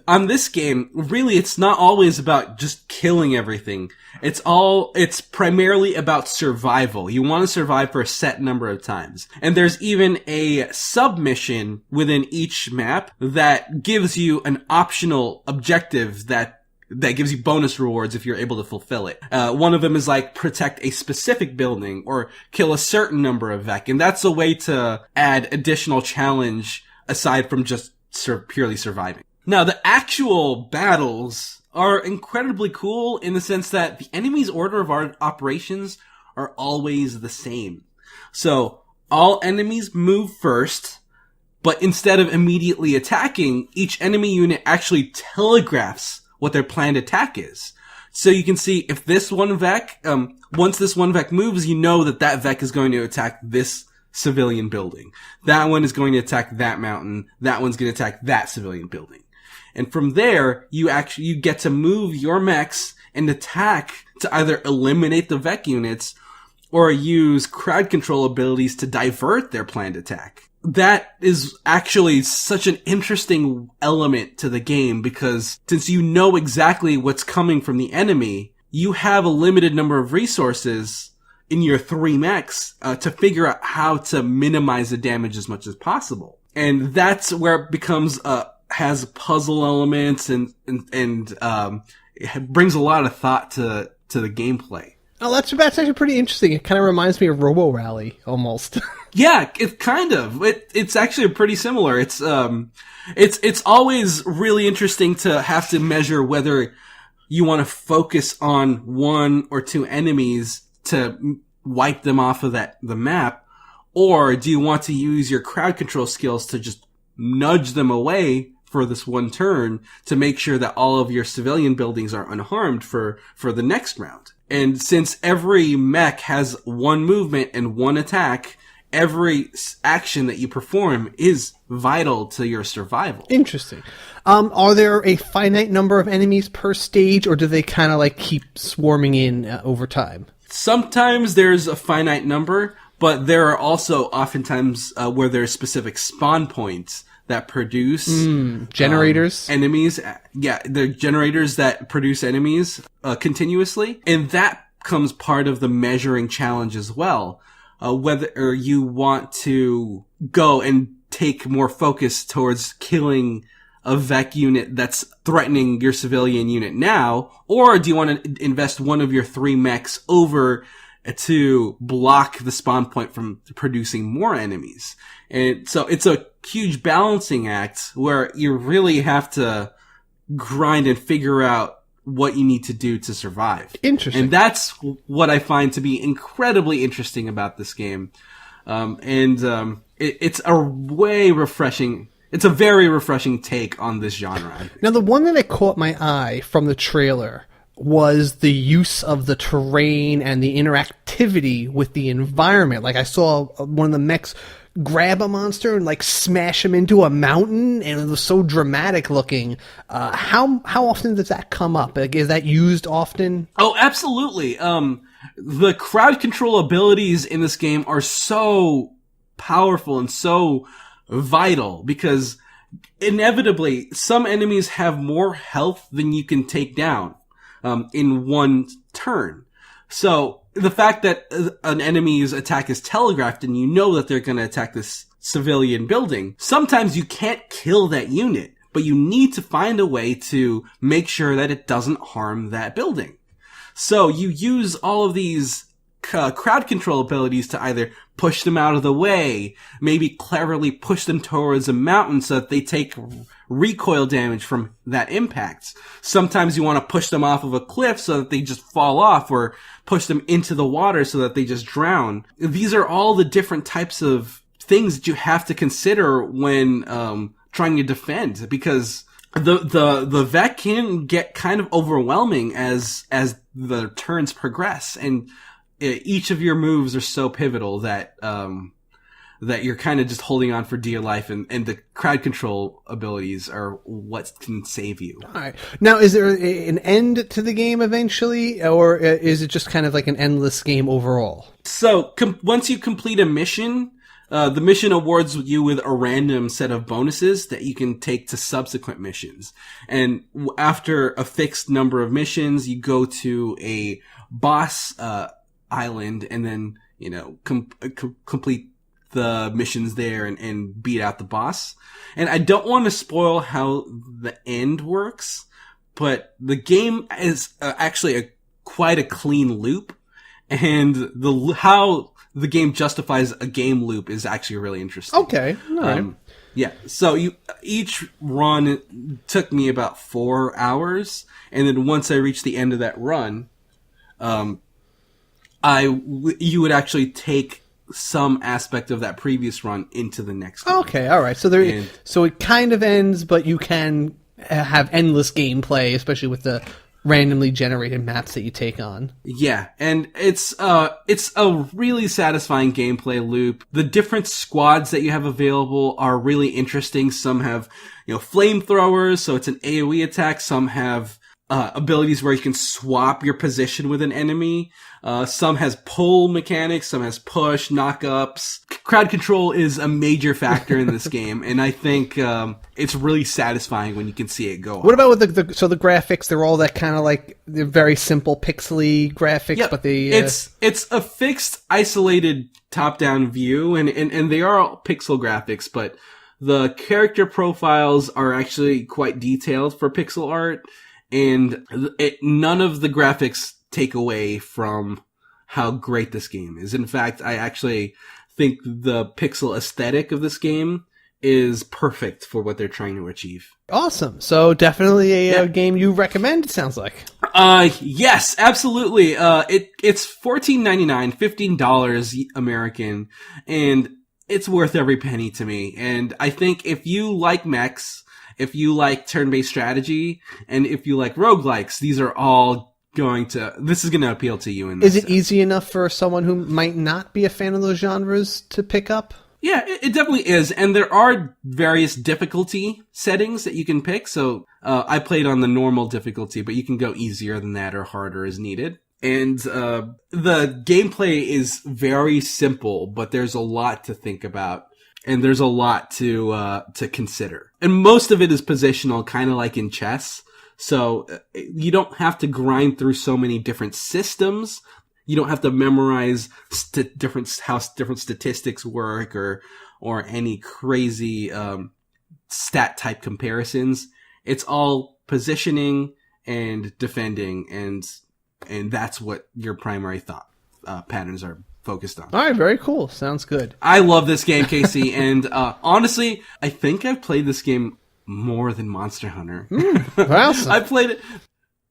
On this game, really, it's not always about just killing everything. It's primarily about survival. You want to survive for a set number of times. And there's even a submission within each map that gives you an optional objective that that gives you bonus rewards if you're able to fulfill it. One of them is like protect a specific building or kill a certain number of Vec. And that's a way to add additional challenge aside from just purely surviving. Now, the actual battles are incredibly cool in the sense that the enemy's order of operations are always the same. So all enemies move first, but instead of immediately attacking, each enemy unit actually telegraphs what their planned attack is. So you can see if this one Vec, once this one Vec moves, you know that Vec is going to attack this civilian building. That one is going to attack that mountain. That one's going to attack that civilian building. And from there, you get to move your mechs and attack to either eliminate the Vec units or use crowd control abilities to divert their planned attack. That is actually such an interesting element to the game because since you know exactly what's coming from the enemy, you have a limited number of resources in your 3 mechs to figure out how to minimize the damage as much as possible. And that's where it becomes has puzzle elements and it brings a lot of thought to the gameplay. Oh, that's actually pretty interesting. It kind of reminds me of Robo Rally almost. Yeah, it kind of. It's actually pretty similar. It's always really interesting to have to measure whether you want to focus on 1 or 2 enemies to wipe them off of the map, or do you want to use your crowd control skills to just nudge them away for this one turn to make sure that all of your civilian buildings are unharmed for the next round. And since every mech has 1 movement and 1 attack, every action that you perform is vital to your survival. Interesting. Are there a finite number of enemies per stage, or do they kind of like keep swarming in over time? Sometimes there's a finite number, but there are also oftentimes where there's specific spawn points that produce generators, enemies. Yeah, they're generators that produce enemies continuously, and that becomes part of the measuring challenge as well. Whether you want to go and take more focus towards killing a Vec unit that's threatening your civilian unit now, or do you want to invest one of your 3 mechs over to block the spawn point from producing more enemies? And so it's a huge balancing act where you really have to grind and figure out what you need to do to survive. Interesting. And that's what I find to be incredibly interesting about this game. It's a very refreshing take on this genre. Now, the one that caught my eye from the trailer was the use of the terrain and the interactivity with the environment. Like, I saw one of the mechs grab a monster and like smash him into a mountain, and it was so dramatic looking. How often does that come up? Like, is that used often? Oh, absolutely. The crowd control abilities in this game are so powerful and so vital because inevitably some enemies have more health than you can take down in one turn. So the fact that an enemy's attack is telegraphed and you know that they're going to attack this civilian building, sometimes you can't kill that unit, but you need to find a way to make sure that it doesn't harm that building. So you use all of these crowd control abilities to either push them out of the way, maybe cleverly push them towards a mountain so that they take recoil damage from that impact. Sometimes you want to push them off of a cliff so that they just fall off, or push them into the water so that they just drown. These are all the different types of things that you have to consider when trying to defend, because the Vec can get kind of overwhelming as the turns progress, and each of your moves are so pivotal that that you're kind of just holding on for dear life, and the crowd control abilities are what can save you. All right. Now, is there an end to the game eventually, or is it just kind of like an endless game overall? So once you complete a mission, the mission awards you with a random set of bonuses that you can take to subsequent missions. And after a fixed number of missions, you go to a boss island, and then complete the missions there and beat out the boss. And I don't want to spoil how the end works, but the game is actually quite a clean loop, and how the game justifies a game loop is actually really interesting. Okay, all right. Yeah, so each run took me about 4 hours, and then once I reached the end of that run, you would actually take some aspect of that previous run into the next one. Okay, all right. So so it kind of ends, but you can have endless gameplay, especially with the randomly generated maps that you take on. Yeah, and it's a really satisfying gameplay loop. The different squads that you have available are really interesting. Some have, flamethrowers, so it's an AoE attack. Some have abilities where you can swap your position with an enemy. Some has pull mechanics, some has push, knock-ups. Crowd control is a major factor in this game, and I think it's really satisfying when you can see it go on. What about with the graphics? They're all that kind of like, they're very simple pixely graphics, yep. But they... It's a fixed, isolated top-down view, and they are all pixel graphics, but the character profiles are actually quite detailed for pixel art, and none of the graphics take away from how great this game is. In fact, I actually think the pixel aesthetic of this game is perfect for what they're trying to achieve. Awesome. So definitely a game you recommend, it sounds like. Yes, absolutely. It's $14.99, $15 American, and it's worth every penny to me. And I think if you like mechs, if you like turn-based strategy, and if you like roguelikes, this is going to appeal to you. Is it easy enough for someone who might not be a fan of those genres to pick up? Yeah, it definitely is. And there are various difficulty settings that you can pick. So, I played on the normal difficulty, but you can go easier than that or harder as needed. And, the gameplay is very simple, but there's a lot to think about. And there's a lot to consider. And most of it is positional, kind of like in chess. So you don't have to grind through so many different systems. You don't have to memorize how different statistics work or any crazy stat type comparisons. It's all positioning and defending, and that's what your primary thought patterns are focused on. All right, very cool. Sounds good. I love this game, Casey, and honestly, I think I've played this game more than Monster Hunter. Awesome. I played it.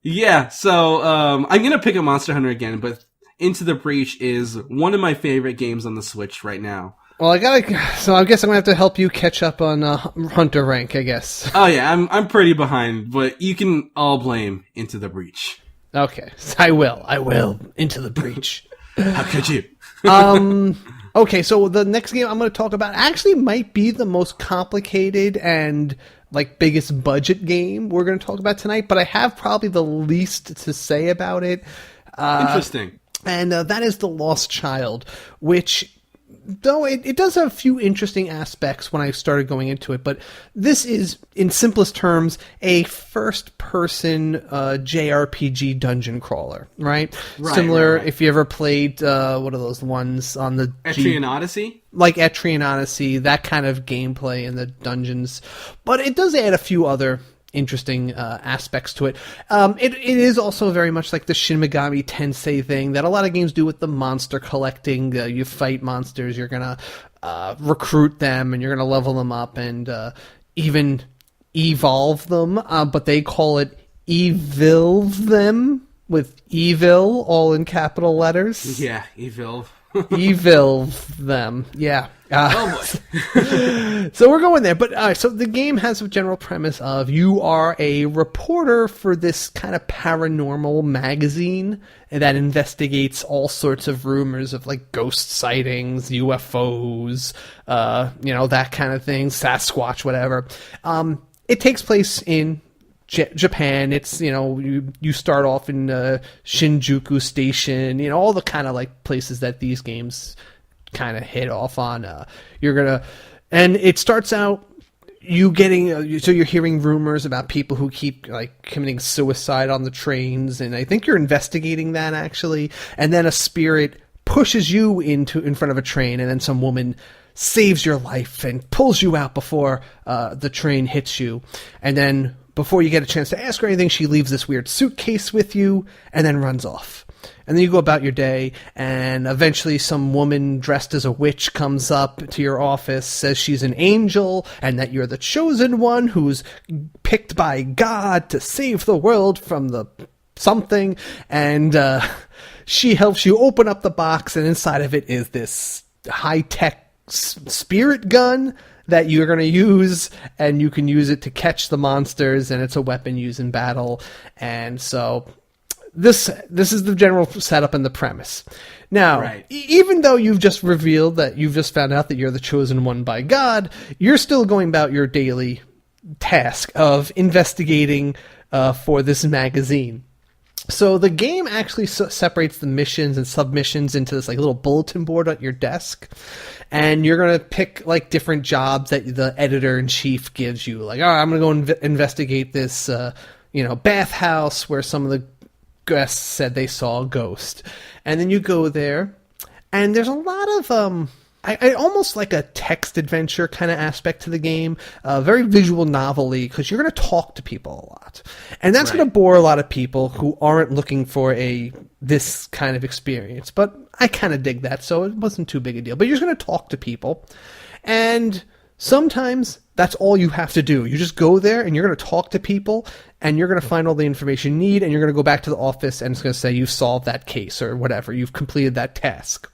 Yeah, so I'm gonna pick up Monster Hunter again, but Into the Breach is one of my favorite games on the Switch right now. Well, so I guess I'm gonna have to help you catch up on Hunter rank, I guess. Oh yeah, I'm pretty behind, but you can all blame Into the Breach. Okay, I will. Into the Breach. How could you? Okay, so the next game I'm going to talk about actually might be the most complicated and biggest budget game we're going to talk about tonight, but I have probably the least to say about it. Interesting. And that is The Lost Child, which, though it does have a few interesting aspects when I started going into it, but this is, in simplest terms, a first-person JRPG dungeon crawler, right? Similar, right. If you ever played, what are those ones on the... Etrian Odyssey? Like Etrian Odyssey, that kind of gameplay in the dungeons. But it does add a few other interesting aspects to it. It is also very much like the Shin Megami Tensei thing that a lot of games do with the monster collecting. You fight monsters, you're gonna recruit them, and you're gonna level them up, and even evolve them. But they call it evil them, with evil all in capital letters. Yeah, evil. Evil them, yeah. Oh boy. So we're going there, but so the game has a general premise of you are a reporter for this kind of paranormal magazine that investigates all sorts of rumors of ghost sightings, UFOs, that kind of thing, Sasquatch, whatever. It takes place in Japan. It's, you start off in Shinjuku Station, all the kind of places that these games kind of hit off on. And it starts out you getting, so you're hearing rumors about people who keep committing suicide on the trains, and I think you're investigating that actually, and then a spirit pushes you in front of a train, and then some woman saves your life and pulls you out before the train hits you, and then before you get a chance to ask her anything, she leaves this weird suitcase with you and then runs off. And then you go about your day, and eventually some woman dressed as a witch comes up to your office, says she's an angel, and that you're the chosen one who's picked by God to save the world from the something, and she helps you open up the box, and inside of it is this high-tech spirit gun that you're going to use, and you can use it to catch the monsters, and it's a weapon used in battle. And so this is the general setup and the premise. Now, even though you've just revealed that you've just found out that you're the chosen one by God, you're still going about your daily task of investigating for this magazine. So the game actually separates the missions and submissions into this like little bulletin board at your desk, and you're gonna pick like different jobs that the editor-in-chief gives you. Like, I'm gonna go investigate this, bathhouse where some of the guests said they saw a ghost, and then you go there, and there's a lot of I almost like a text adventure kind of aspect to the game, very visual novel-y, because you're going to talk to people a lot. And that's going to bore a lot of people who aren't looking for this kind of experience. But I kind of dig that, so it wasn't too big a deal. But you're going to talk to people, and sometimes that's all you have to do. You just go there, and you're going to talk to people, and you're going to find all the information you need, and you're going to go back to the office, and it's going to say you've solved that case or whatever. You've completed that task.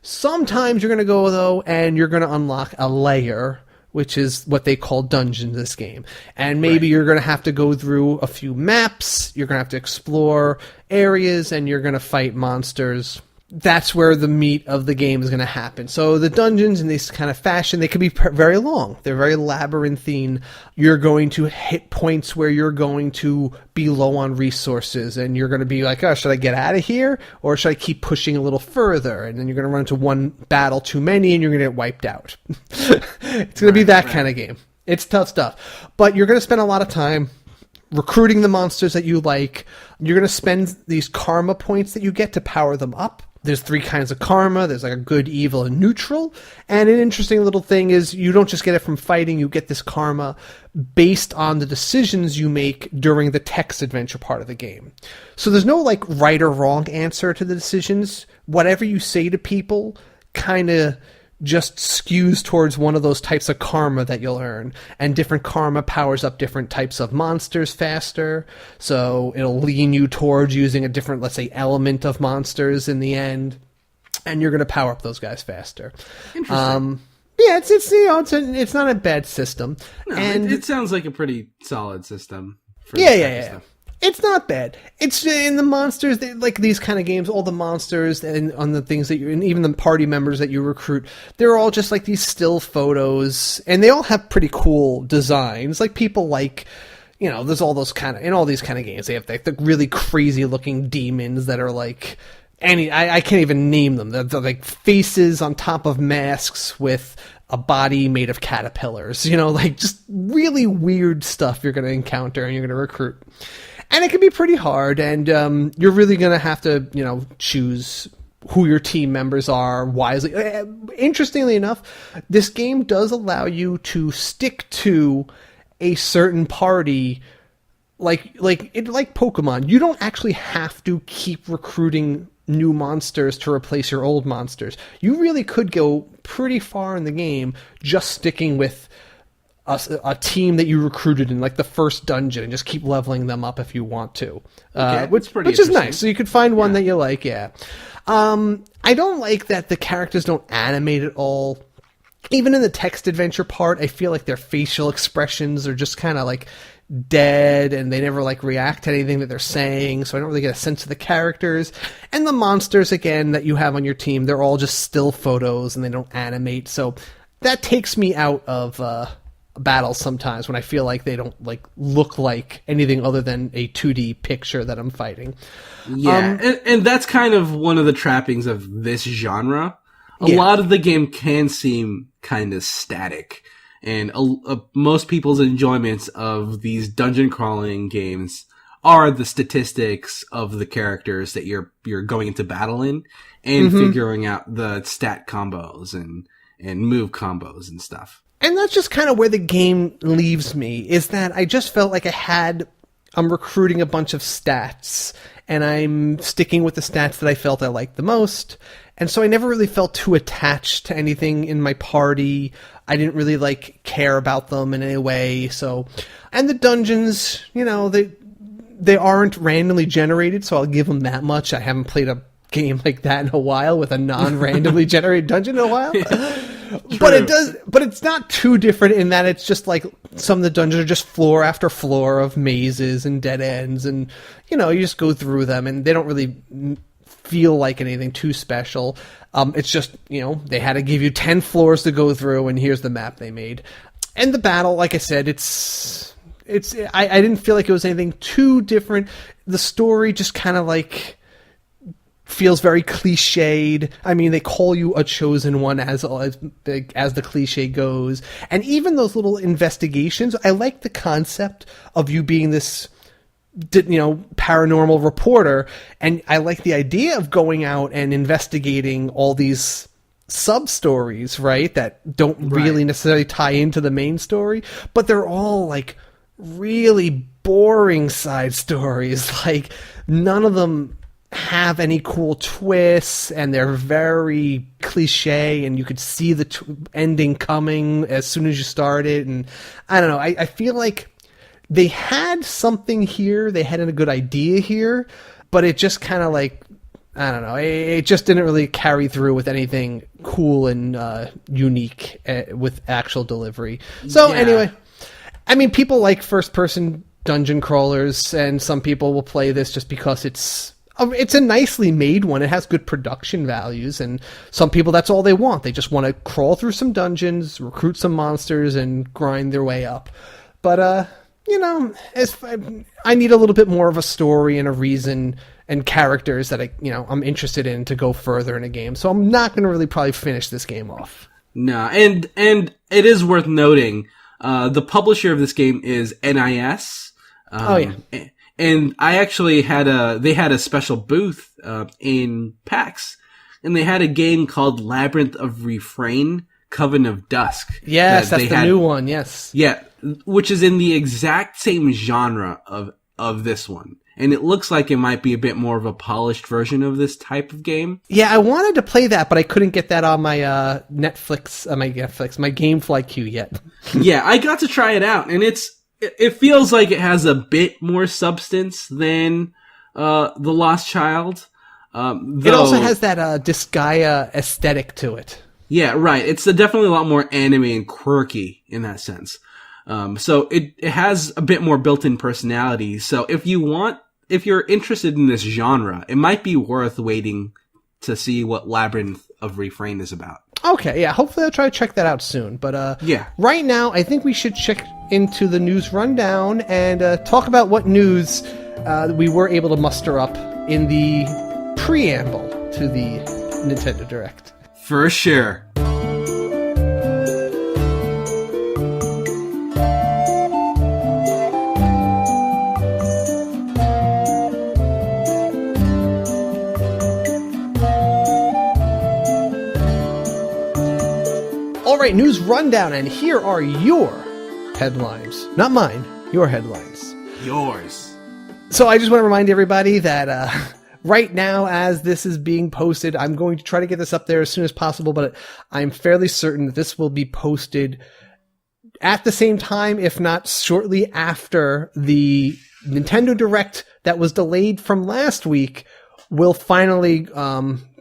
Sometimes you're going to go, though, and you're going to unlock a layer, which is what they call dungeons in this game. And maybe you're going to have to go through a few maps, you're going to have to explore areas, and you're going to fight monsters. That's where the meat of the game is going to happen. So the dungeons in this kind of fashion, they can be very long. They're very labyrinthine. You're going to hit points where you're going to be low on resources, and you're going to be like, oh, should I get out of here, or should I keep pushing a little further? And then you're going to run into one battle too many, and you're going to get wiped out. It's going to be that kind of game. It's tough stuff. But you're going to spend a lot of time recruiting the monsters that you like. You're going to spend these karma points that you get to power them up. There's 3 kinds of karma. There's like a good, evil, and neutral. And an interesting little thing is you don't just get it from fighting. You get this karma based on the decisions you make during the text adventure part of the game. So there's no like right or wrong answer to the decisions. Whatever you say to people kind of just skews towards one of those types of karma that you'll earn. And different karma powers up different types of monsters faster. So it'll lean you towards using a different, let's say, element of monsters in the end. And you're going to power up those guys faster. Interesting. Yeah, it's not a bad system. No, and it sounds like a pretty solid system. Yeah. It's not bad. It's in the monsters, like these kind of games, all the monsters and on the things that and even the party members that you recruit, they're all just like these still photos, and they all have pretty cool designs. Like people like, there's all those kind of, in all these kind of games, they have like the really crazy looking demons that are like, I can't even name them. They're like faces on top of masks with a body made of caterpillars, like just really weird stuff you're going to encounter and you're going to recruit. And it can be pretty hard, and you're really going to have to, choose who your team members are wisely. Interestingly enough, this game does allow you to stick to a certain party, like Pokemon. You don't actually have to keep recruiting new monsters to replace your old monsters. You really could go pretty far in the game just sticking with a team that you recruited in like the first dungeon and just keep leveling them up if you want to. Which is nice. So you could find one that you like, yeah. I don't like that the characters don't animate at all. Even in the text adventure part, I feel like their facial expressions are just kind of like dead, and they never like react to anything that they're saying, so I don't really get a sense of the characters. And the monsters, again, that you have on your team, they're all just still photos and they don't animate, so that takes me out of battles sometimes when I feel like they don't like look like anything other than a 2D picture that I'm fighting. Yeah, and that's kind of one of the trappings of this genre. A lot of the game can seem kind of static, and most people's enjoyments of these dungeon crawling games are the statistics of the characters that you're going into battle in, and figuring out the stat combos and move combos and stuff. And that's just kind of where the game leaves me, is that I just felt like I'm recruiting a bunch of stats, and I'm sticking with the stats that I felt I liked the most. And so I never really felt too attached to anything in my party. I didn't really care about them in any way. So, and the dungeons, they aren't randomly generated, so I'll give them that much. I haven't played a game like that in a while, with a non-randomly generated dungeon in a while. But it's not too different in that it's just some of the dungeons are just floor after floor of mazes and dead ends, and you just go through them, and they don't really feel like anything too special. It's just, they had to give you 10 floors to go through, and here's the map they made. And the battle, like I said, I didn't feel like it was anything too different. The story just kind of feels very cliched. I mean, they call you a chosen one as the cliche goes. And even those little investigations, I like the concept of you being this, paranormal reporter. And I like the idea of going out and investigating all these sub-stories, right? That don't really necessarily tie into the main story, but they're all really boring side stories. None of them have any cool twists, and they're very cliche, and you could see the ending coming as soon as you start it. And I don't know, I feel like they had something here, they had a good idea here, but it just kind of I don't know, it just didn't really carry through with anything cool and unique with actual delivery. So anyway, I mean, people like first-person dungeon crawlers, and some people will play this just because it's a nicely made one. It has good production values, and some people, that's all they want. They just want to crawl through some dungeons, recruit some monsters, and grind their way up. But, I need a little bit more of a story and a reason and characters that I'm interested in to go further in a game. So I'm not going to really probably finish this game off. No, and it is worth noting, the publisher of this game is NIS. And I actually they had a special booth, in PAX, and they had a game called Labyrinth of Refrain, Coven of Dusk. Yes, that's the new one, yes. Yeah, which is in the exact same genre of this one. And it looks like it might be a bit more of a polished version of this type of game. Yeah, I wanted to play that, but I couldn't get that on my my GameFly queue yet. Yeah, I got to try it out, and it feels like it has a bit more substance than The Lost Child. It also has that Disgaea aesthetic to it. Yeah, right. It's definitely a lot more anime and quirky in that sense. So it has a bit more built-in personality. So if you're interested in this genre, it might be worth waiting to see what Labyrinth of Refrain is about. Okay, yeah, hopefully I'll try to check that out soon. But right now, I think we should check into the news rundown and talk about what news we were able to muster up in the preamble to the Nintendo Direct. For sure. All right, news rundown, and here are your headlines. Not mine, your headlines. Yours. So I just want to remind everybody that right now, as this is being posted, I'm going to try to get this up there as soon as possible, but I'm fairly certain that this will be posted at the same time, if not shortly after the Nintendo Direct that was delayed from last week will finally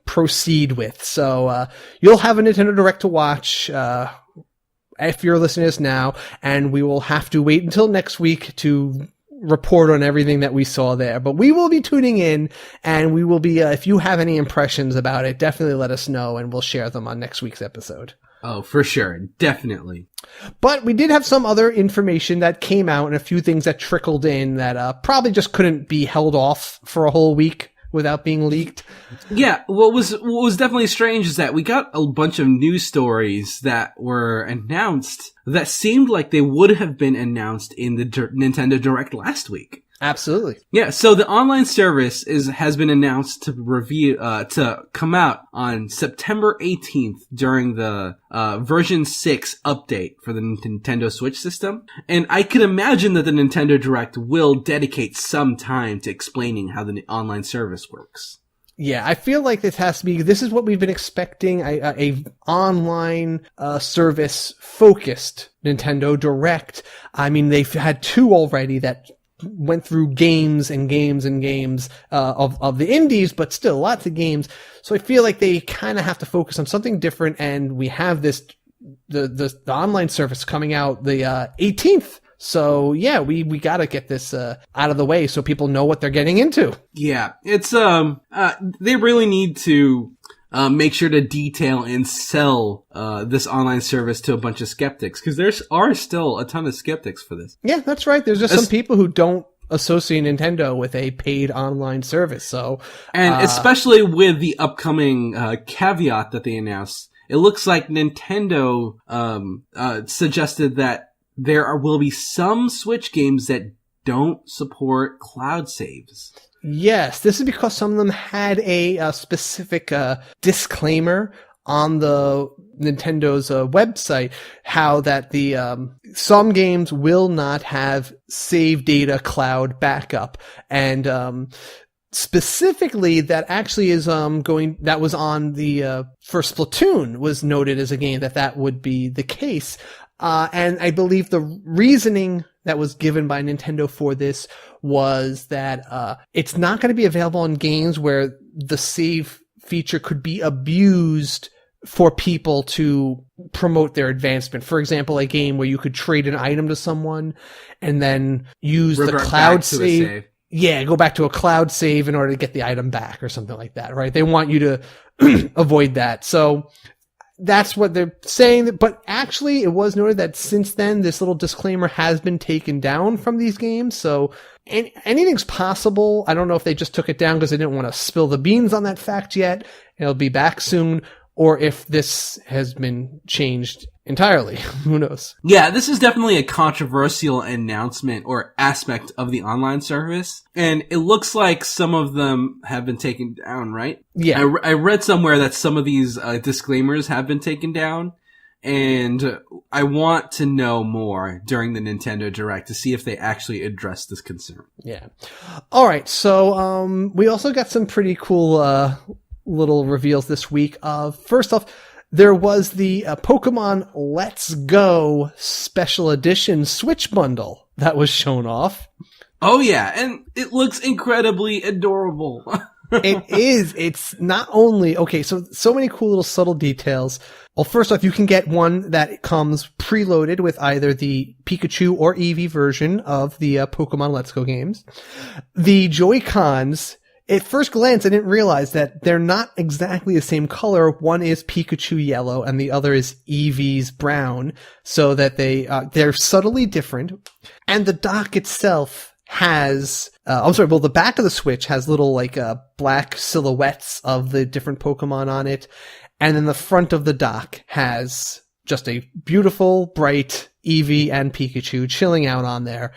proceed with. So you'll have a Nintendo Direct to watch if you're listening to this now, and we will have to wait until next week to report on everything that we saw there. But we will be tuning in, and we will be, if you have any impressions about it, definitely let us know, and we'll share them on next week's episode. Oh, for sure. Definitely. But we did have some other information that came out and a few things that trickled in that probably just couldn't be held off for a whole week without being leaked. Yeah, what was definitely strange is that we got a bunch of news stories that were announced that seemed like they would have been announced in the Nintendo Direct last week. Absolutely. Yeah, so the online service has been announced to come out on September 18th during the version 6 update for the Nintendo Switch system. And I can imagine that the Nintendo Direct will dedicate some time to explaining how the online service works. Yeah, I feel like this is what we've been expecting, a online service focused Nintendo Direct. I mean, they've had 2 already that went through games and games and games of the indies, but still lots of games. So I feel like they kind of have to focus on something different, and we have the online service coming out the 18th. So yeah, we gotta get this out of the way so people know what they're getting into. Yeah, it's they really need to make sure to detail and sell this online service to a bunch of skeptics, because there are still a ton of skeptics for this. Yeah, that's right. There's just some people who don't associate Nintendo with a paid online service. So, and especially with the upcoming caveat that they announced, it looks like Nintendo suggested that there will be some Switch games that don't support cloud saves. Yes, this is because some of them had a specific disclaimer on the Nintendo's website, how that the some games will not have save data cloud backup, and specifically that actually is that was on the for Splatoon was noted as a game that would be the case. And I believe the reasoning that was given by Nintendo for this was that it's not going to be available in games where the save feature could be abused for people to promote their advancement. For example, a game where you could trade an item to someone and then use the cloud save. Yeah, go back to a cloud save in order to get the item back or something like that, right? They want you to avoid that. So that's what they're saying. But actually, it was noted that since then, this little disclaimer has been taken down from these games. So anything's possible. I don't know if they just took it down because they didn't want to spill the beans on that fact yet. It'll be back soon. Or if this has been changed entirely. Who knows? Yeah, this is definitely a controversial announcement or aspect of the online service. And it looks like some of them have been taken down, right? Yeah. I read somewhere that some of these disclaimers have been taken down. And I want to know more during the Nintendo Direct to see if they actually address this concern. Yeah. All right. So we also got some pretty cool little reveals this week. First off, there was the Pokemon Let's Go Special Edition Switch bundle that was shown off. Oh yeah, and it looks incredibly adorable. It is. It's not only... Okay, so many cool little subtle details. Well, first off, you can get one that comes preloaded with either the Pikachu or Eevee version of the Pokemon Let's Go games. The Joy-Cons... At first glance, I didn't realize that they're not exactly the same color. One is Pikachu yellow and the other is Eevee's brown, so that they're subtly different. And the dock itself has, the back of the Switch has little black silhouettes of the different Pokemon on it. And then the front of the dock has just a beautiful, bright Eevee and Pikachu chilling out on there.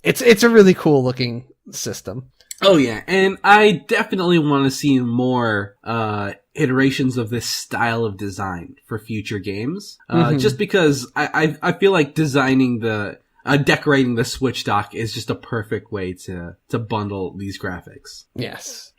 It's a really cool looking system. Oh yeah, and I definitely want to see more iterations of this style of design for future games. Just because I feel like designing decorating the Switch dock is just a perfect way to bundle these graphics. Yes.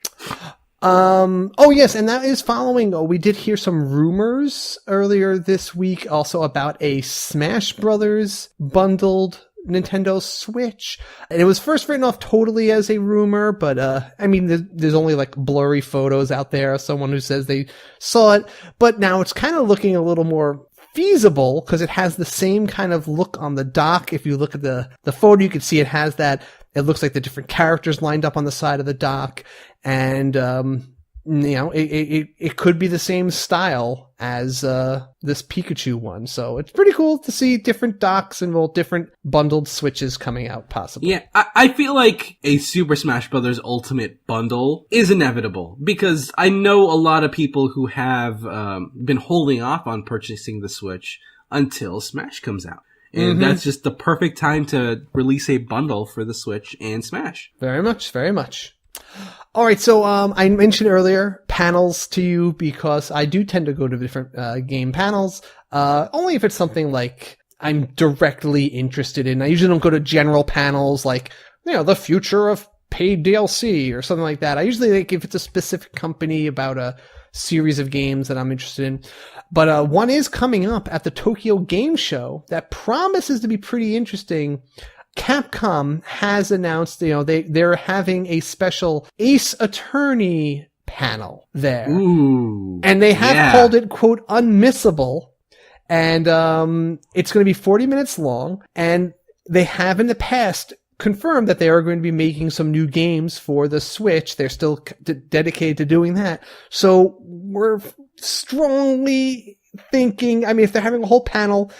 Oh yes, and that is following. We did hear some rumors earlier this week also about a Smash Brothers bundled Nintendo Switch. And it was first written off totally as a rumor, but I mean, there's only blurry photos out there of someone who says they saw it, but now it's kind of looking a little more feasible because it has the same kind of look on the dock. If you look at the photo, you can see it has that. It looks like the different characters lined up on the side of the dock, and it could be the same style as this Pikachu one. So it's pretty cool to see different docks and different bundled Switches coming out, possibly. Yeah, I feel like a Super Smash Bros. Ultimate bundle is inevitable, because I know a lot of people who have been holding off on purchasing the Switch until Smash comes out. And that's just the perfect time to release a bundle for the Switch and Smash. Very much, very much. All right, so I mentioned earlier panels to you because I do tend to go to different game panels, only if it's something like I'm directly interested in. I usually don't go to general panels like, the future of paid DLC or something like that. I usually like if it's a specific company about a series of games that I'm interested in. But one is coming up at the Tokyo Game Show that promises to be pretty interesting. Capcom has announced, they're having a special Ace Attorney panel there. Ooh, and they have called it, quote, unmissable. And it's going to be 40 minutes long. And they have in the past confirmed that they are going to be making some new games for the Switch. They're still dedicated to doing that. So we're strongly thinking, if they're having a whole panel,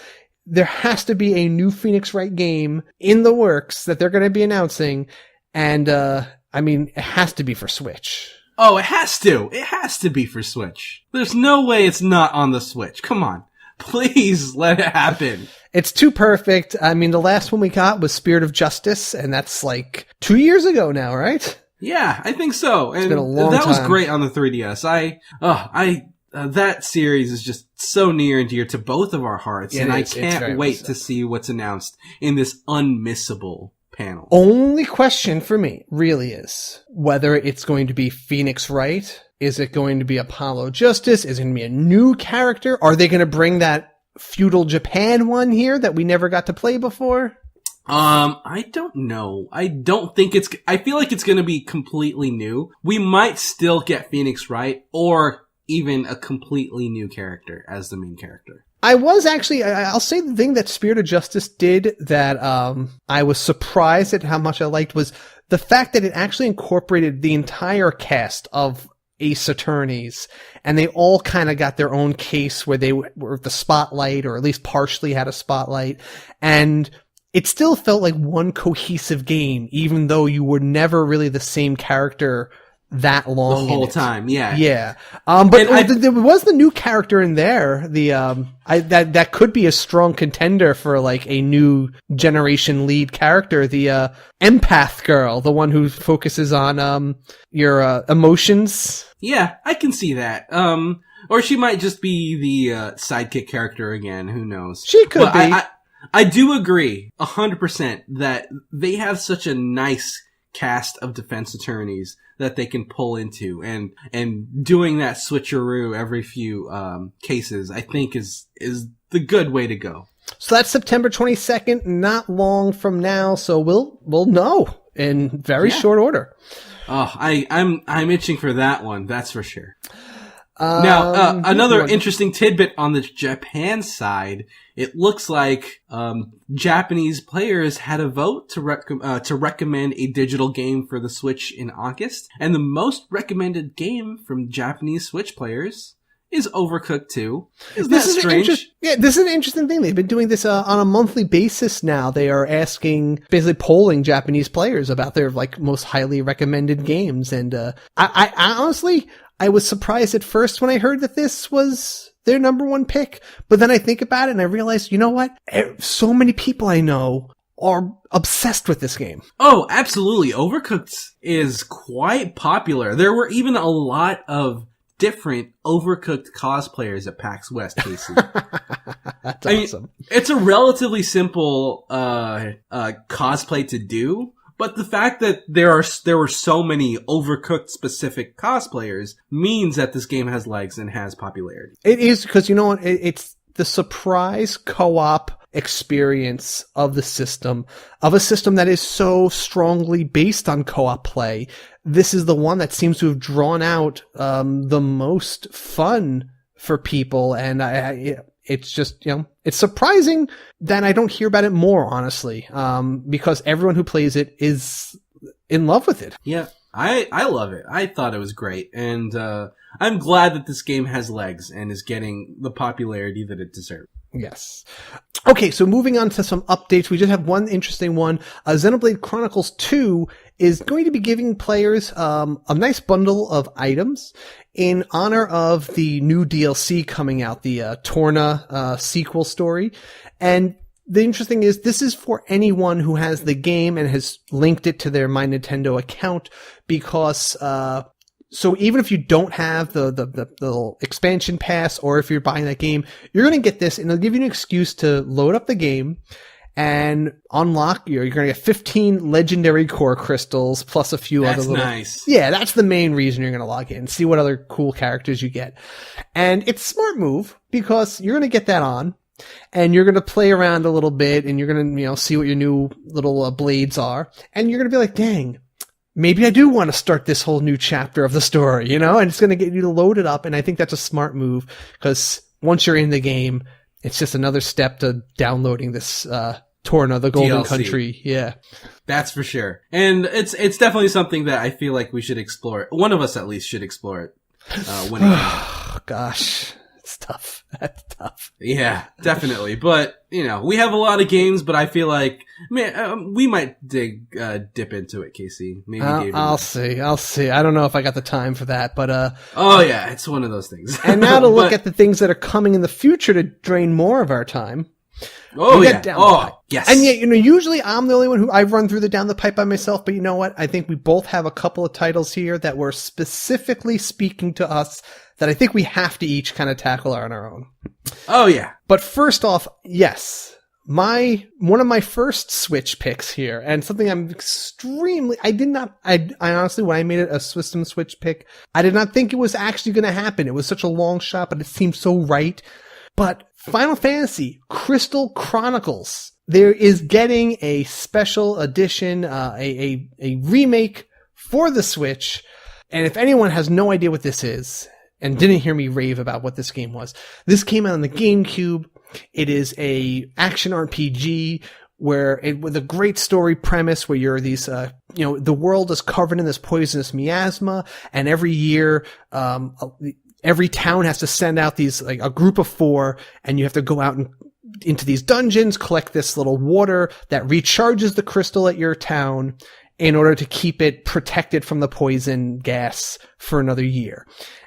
there has to be a new Phoenix Wright game in the works that they're going to be announcing. And, it has to be for Switch. Oh, it has to. It has to be for Switch. There's no way it's not on the Switch. Come on. Please let it happen. It's too perfect. The last one we got was Spirit of Justice, and that's like 2 years ago now, right? Yeah, I think so. And it's been a long time. That was great on the 3DS. That series is just so near and dear to both of our hearts, and I can't wait to see what's announced in this unmissable panel. Only question for me really is whether it's going to be Phoenix Wright. Is it going to be Apollo Justice? Is it going to be a new character? Are they going to bring that feudal Japan one here that we never got to play before? I don't know. I feel like it's going to be completely new. We might still get Phoenix Wright or even a completely new character as the main character. I'll say the thing that Spirit of Justice did that I was surprised at how much I liked was the fact that it actually incorporated the entire cast of Ace Attorneys, and they all kind of got their own case where they were the spotlight, or at least partially had a spotlight, and it still felt like one cohesive game, even though you were never really the same character that long the whole time. There was the new character in there, that could be a strong contender for like a new generation lead character, the empath girl, the one who focuses on your emotions. Yeah, I can see that. Or she might just be the sidekick character again, who knows. She could be. I do agree 100% that they have such a nice cast of defense attorneys that they can pull into, and doing that switcheroo every few cases, I think is the good way to go. So that's September 22nd, not long from now. So we'll know in very short order. Oh, I'm itching for that one. That's for sure. Now, another interesting tidbit on the Japan side, it looks like Japanese players had a vote to recommend a digital game for the Switch in August, and the most recommended game from Japanese Switch players is Overcooked 2. Isn't that strange? This is an interesting thing. They've been doing this on a monthly basis now. They are basically polling Japanese players about their like most highly recommended games, and I honestly, I was surprised at first when I heard that this was their number one pick, but then I think about it and I realized, you know what? So many people I know are obsessed with this game. Oh, absolutely. Overcooked is quite popular. There were even a lot of different Overcooked cosplayers at PAX West, Casey. That's awesome. It's a relatively simple cosplay to do. But the fact that there were so many Overcooked specific cosplayers means that this game has legs and has popularity. It is, because you know what? It's the surprise co-op experience of a system that is so strongly based on co-op play. This is the one that seems to have drawn out the most fun for people, and it's just, it's surprising that I don't hear about it more, honestly, because everyone who plays it is in love with it. Yeah, I love it. I thought it was great, and I'm glad that this game has legs and is getting the popularity that it deserves. Yes. Okay, so moving on to some updates. We just have one interesting one. Xenoblade Chronicles 2 is going to be giving players a nice bundle of items in honor of the new DLC coming out, the Torna sequel story. And the interesting is this is for anyone who has the game and has linked it to their My Nintendo account, because so even if you don't have the little expansion pass, or if you're buying that game, you're going to get this, and it'll give you an excuse to load up the game and unlock. You're going to get 15 legendary core crystals plus a few other little. Nice. Yeah, that's the main reason you're going to log in. See what other cool characters you get, and it's a smart move because you're going to get that on. And you're going to play around a little bit, and you're going to, see what your new little blades are. And you're going to be like, dang, maybe I do want to start this whole new chapter of the story, and it's going to get you to load it up. And I think that's a smart move, because once you're in the game, it's just another step to downloading this Torna, the Golden DLC. Country. Yeah. That's for sure. And it's definitely something that I feel like we should explore. One of us at least should explore it. When it Oh, gosh. It's tough. That's tough. Yeah, definitely. But, we have a lot of games, but I feel like, we might dip into it, Casey. Maybe I'll see. I don't know if I got the time for that, but, oh yeah, it's one of those things. And now to look at the things that are coming in the future to drain more of our time. Oh yeah. Yes. And yet, usually I'm the only one I've run through the down the pipe by myself, but you know what? I think we both have a couple of titles here that were specifically speaking to us that I think we have to each kind of tackle on our own. Oh yeah. But first off, yes, one of my first Switch picks here, and something I honestly, when I made it a system Switch pick, I did not think it was actually going to happen. It was such a long shot, but it seemed so right. But Final Fantasy Crystal Chronicles, there is getting a special edition, a remake for the Switch. And if anyone has no idea what this is, and didn't hear me rave about what this game was, this came out on the GameCube. It is a action RPG with a great story premise where you're these, the world is covered in this poisonous miasma, and every year, every town has to send out these, like a group of 4, and you have to go out into these dungeons, collect this little water that recharges the crystal at your town in order to keep it protected from the poison gas for another year.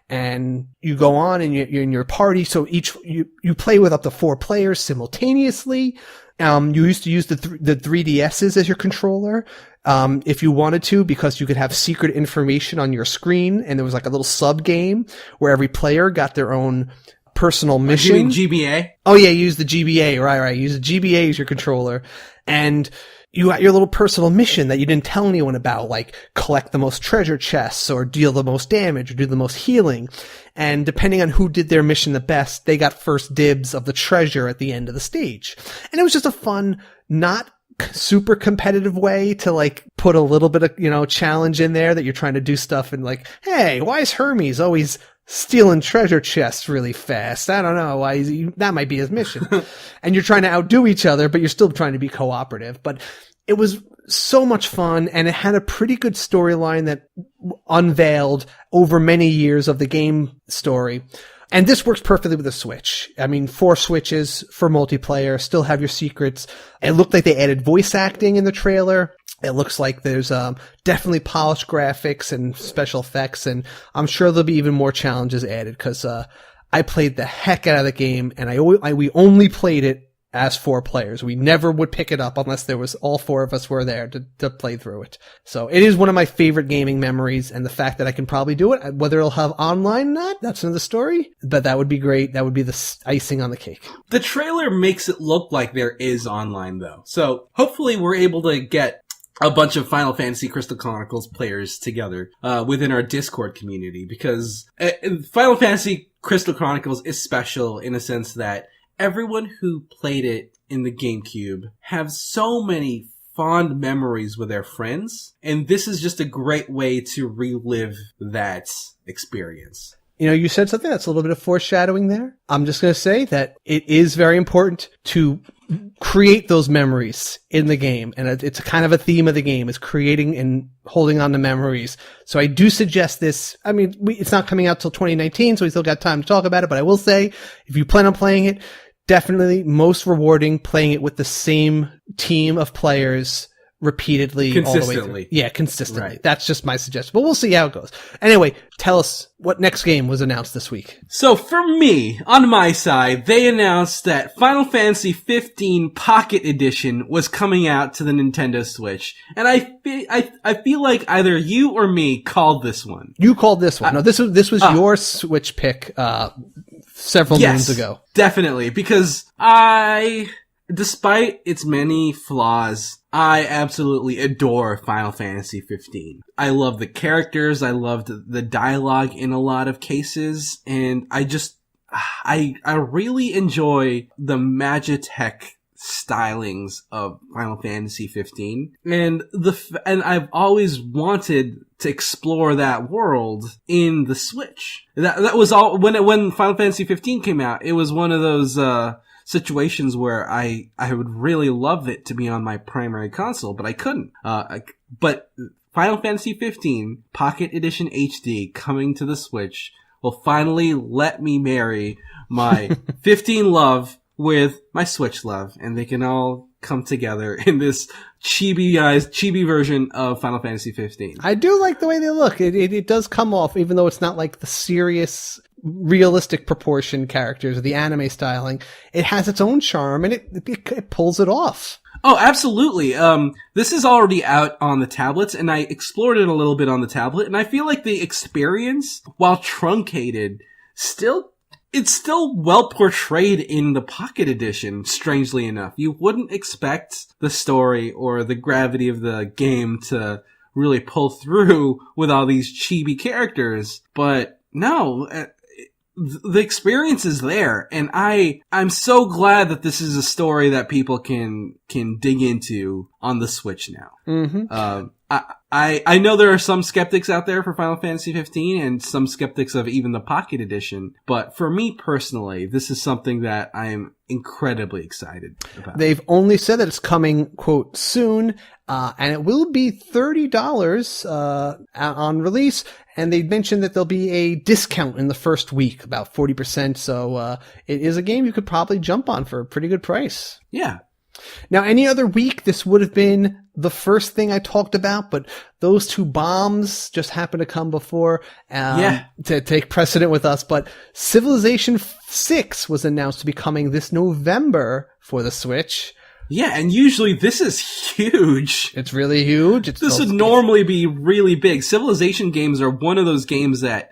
And you go on, and you're in your party. So you play with up to 4 players simultaneously. You used to use the 3DSs as your controller, if you wanted to, because you could have secret information on your screen, and there was like a little sub game where every player got their own personal mission. Are you doing GBA? Oh yeah, use the GBA, right. Use the GBA as your controller, and you got your little personal mission that you didn't tell anyone about, like collect the most treasure chests, or deal the most damage, or do the most healing. And depending on who did their mission the best, they got first dibs of the treasure at the end of the stage. And it was just a fun, not super competitive way to like put a little bit of, challenge in there, that you're trying to do stuff and like, hey, why is Hermes always stealing treasure chests really fast? I don't know why. That might be his mission. And you're trying to outdo each other, but you're still trying to be cooperative. But it was so much fun, and it had a pretty good storyline that unveiled over many years of the game story. And this works perfectly with the Switch. I mean, 4 switches for multiplayer, still have your secrets. It looked like they added voice acting in the trailer. It looks like there's definitely polished graphics and special effects, and I'm sure there'll be even more challenges added, because I played the heck out of the game, and we only played it as 4 players. We never would pick it up unless there was all 4 of us were there to play through it. So it is one of my favorite gaming memories, and the fact that I can probably do it, whether it'll have online or not, that's another story, but that would be great. That would be the icing on the cake. The trailer makes it look like there is online, though. So hopefully we're able to get a bunch of Final Fantasy Crystal Chronicles players together within our Discord community, because Final Fantasy Crystal Chronicles is special in a sense that everyone who played it in the GameCube have so many fond memories with their friends, and this is just a great way to relive that experience. You said something that's a little bit of foreshadowing there. I'm just going to say that it is very important to create those memories in the game, and it's kind of a theme of the game, is creating and holding on to memories. So I do suggest this. I mean, it's not coming out till 2019, so we still got time to talk about it, but I will say, if you plan on playing it, definitely most rewarding playing it with the same team of players repeatedly. Consistently. All the way through. Yeah, consistently. Right. That's just my suggestion. But we'll see how it goes. Anyway, tell us what next game was announced this week. So for me, on my side, they announced that Final Fantasy 15 Pocket Edition was coming out to the Nintendo Switch. And I feel like either you or me called this one. You called this one. No, this was your Switch pick several moons ago. Definitely, because despite its many flaws, I absolutely adore Final Fantasy 15. I love the characters, I loved the dialogue in a lot of cases, and I really enjoy the Magitech stylings of Final Fantasy 15. And I've always wanted to explore that world in the Switch. That was all when Final Fantasy 15 came out. It was one of those situations where I would really love it to be on my primary console, but I couldn't. But Final Fantasy 15 Pocket Edition HD coming to the Switch will finally let me marry my 15 love with my Switch love, and they can all come together in this chibi version of Final Fantasy 15. I do like the way they look. It does come off, even though it's not like the serious, realistic proportion characters or the anime styling. It has its own charm, and it pulls it off. Oh, absolutely. This is already out on the tablets, and I explored it a little bit on the tablet, and I feel like the experience, while truncated, it's still well portrayed in the Pocket Edition, strangely enough. You wouldn't expect the story or the gravity of the game to really pull through with all these chibi characters, but no, the experience is there, and I'm so glad that this is a story that people can dig into on the Switch now. Mm-hmm. I know there are some skeptics out there for Final Fantasy 15 and some skeptics of even the Pocket Edition, but for me personally, this is something that I am incredibly excited about. They've only said that it's coming, quote, soon, and it will be $30 on release, and they mentioned that there'll be a discount in the first week, about 40%, so it is a game you could probably jump on for a pretty good price. Yeah. Now, any other week, this would have been the first thing I talked about, but those two bombs just happened to come before to take precedent with us. But Civilization 6 was announced to be coming this November for the Switch. Yeah, and usually this is huge. It's really huge. This would normally be really big. Civilization games are one of those games that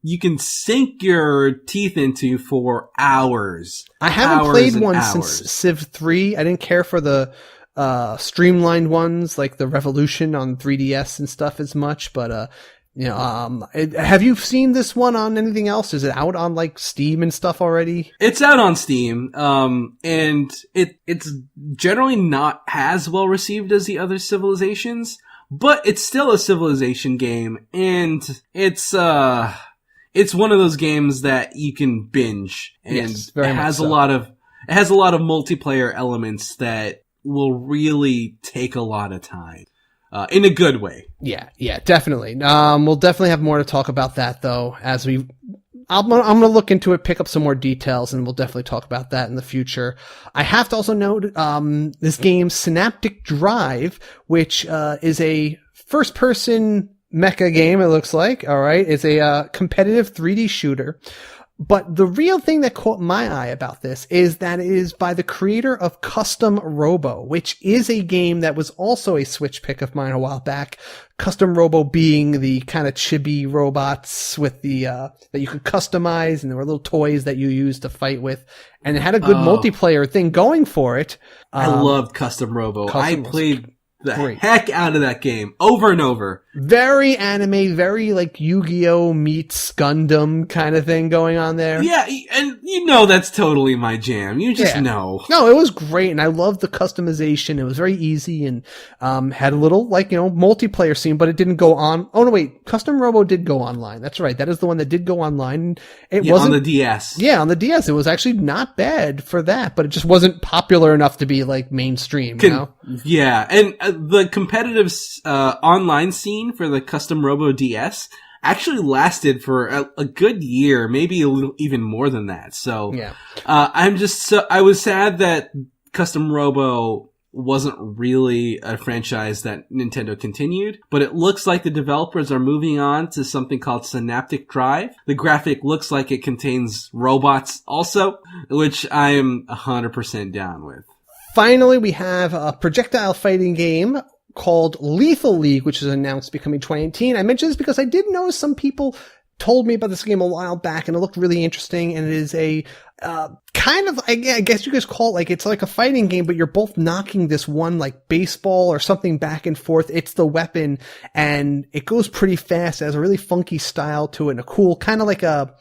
you can sink your teeth into for hours. I haven't played one since Civ 3. I didn't care for the streamlined ones like the Revolution on 3DS and stuff as much, but have you seen this one on anything else? Is it out on like Steam and stuff already? It's out on Steam, and it's generally not as well received as the other Civilizations, but it's still a Civilization game, and it's one of those games that you can binge, and yes, it has a lot of multiplayer elements that will really take a lot of time. In a good way. Yeah, definitely. We'll definitely have more to talk about that, though, I'm going to look into it, pick up some more details, and we'll definitely talk about that in the future. I have to also note, this game, Synaptic Drive, which, is a first-person mecha game, it looks like. All right. It's a, competitive 3D shooter. But the real thing that caught my eye about this is that it is by the creator of Custom Robo, which is a game that was also a Switch pick of mine a while back. Custom Robo being the kind of chibi robots with the, that you could customize, and there were little toys that you used to fight with. And it had a good multiplayer thing going for it. I loved Custom Robo. I played the heck out of that game over and over. Very anime, very like Yu-Gi-Oh meets Gundam kind of thing going on there. Yeah, and that's totally my jam. You just know. No, it was great, and I loved the customization. It was very easy, and had a little multiplayer scene, but it didn't go on. Oh no, wait, Custom Robo did go online. That's right. That is the one that did go online. It wasn't on the DS. Yeah, on the DS, it was actually not bad for that, but it just wasn't popular enough to be like mainstream. Yeah, and the competitive online scene for the Custom Robo DS actually lasted for a good year, maybe a little even more than that. So, I was sad that Custom Robo wasn't really a franchise that Nintendo continued, but it looks like the developers are moving on to something called Synaptic Drive. The graphic looks like it contains robots also, which I am 100% down with. Finally, we have a projectile fighting game called Lethal League, which is announced to be coming 2018. I mentioned this because I did know some people told me about this game a while back, and it looked really interesting, and it is a kind of, I guess you guys call it, like, it's like a fighting game, but you're both knocking this one, like, baseball or something back and forth. It's the weapon, and it goes pretty fast. It has a really funky style to it, and a cool, kind of like a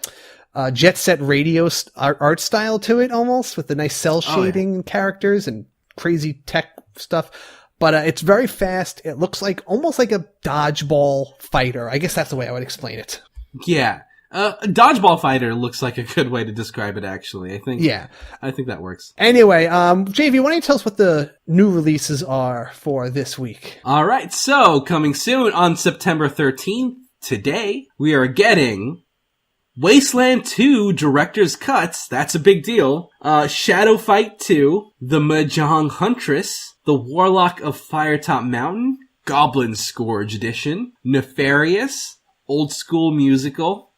Jet Set Radio art style to it, almost, with the nice cell shading and characters and crazy tech stuff. But it's very fast. It looks like almost like a dodgeball fighter. I guess that's the way I would explain it. Yeah. A dodgeball fighter looks like a good way to describe it, actually. I think that works. Anyway, JV, why don't you tell us what the new releases are for this week? All right. So, coming soon on September 13th, today, we are getting Wasteland 2 Director's Cuts. That's a big deal. Shadow Fight 2, The Mahjong Huntress, The Warlock of Firetop Mountain, Goblin Scourge Edition, Nefarious, Old School Musical,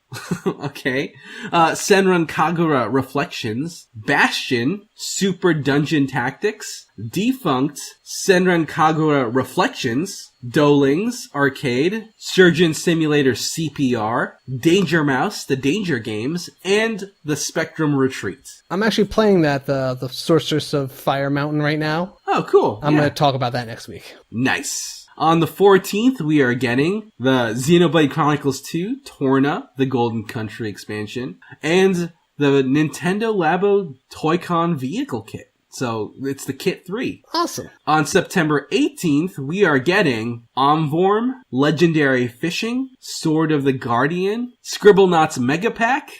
okay, Senran Kagura Reflections, Bastion, Super Dungeon Tactics, Defunct, Senran Kagura Reflections, Dolings Arcade, Surgeon Simulator CPR, Danger Mouse, The Danger Games, and The Spectrum Retreat. I'm actually playing that, the Sorceress of Fire Mountain right now. Oh, cool. I'm going to talk about that next week. Nice. On the 14th, we are getting the Xenoblade Chronicles 2, Torna, the Golden Country expansion, and the Nintendo Labo Toy-Con Vehicle Kit. So, it's the Kit 3. Awesome. On September 18th, we are getting Omvorm, Legendary Fishing, Sword of the Guardian, Scribblenauts Mega Pack,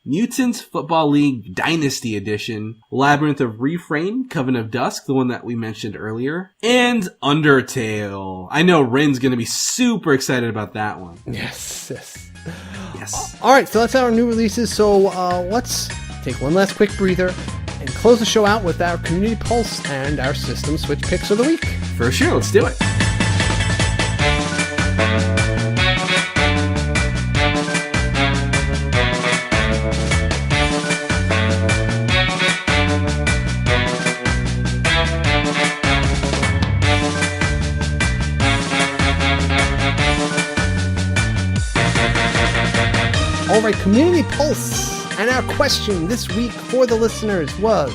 Mutants Football League Dynasty Edition, Labyrinth of Refrain, Coven of Dusk, the one that we mentioned earlier, and Undertale. I know Rin's going to be super excited about that one. Yes. All right, so that's our new releases. So let's take one last quick breather and close the show out with our Community Pulse and our System Switch Picks of the Week. For sure, let's do it. All right, Community Pulse. And our question this week for the listeners was,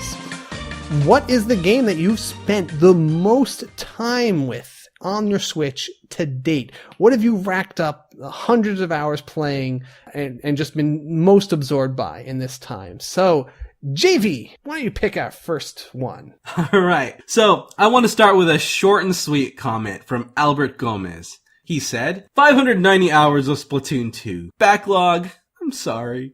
what is the game that you've spent the most time with on your Switch to date? What have you racked up hundreds of hours playing and just been most absorbed by in this time? So, JV, why don't you pick our first one? All right. So, I want to start with a short and sweet comment from Albert Gomez. He said, 590 hours of Splatoon 2. Backlog. I'm sorry.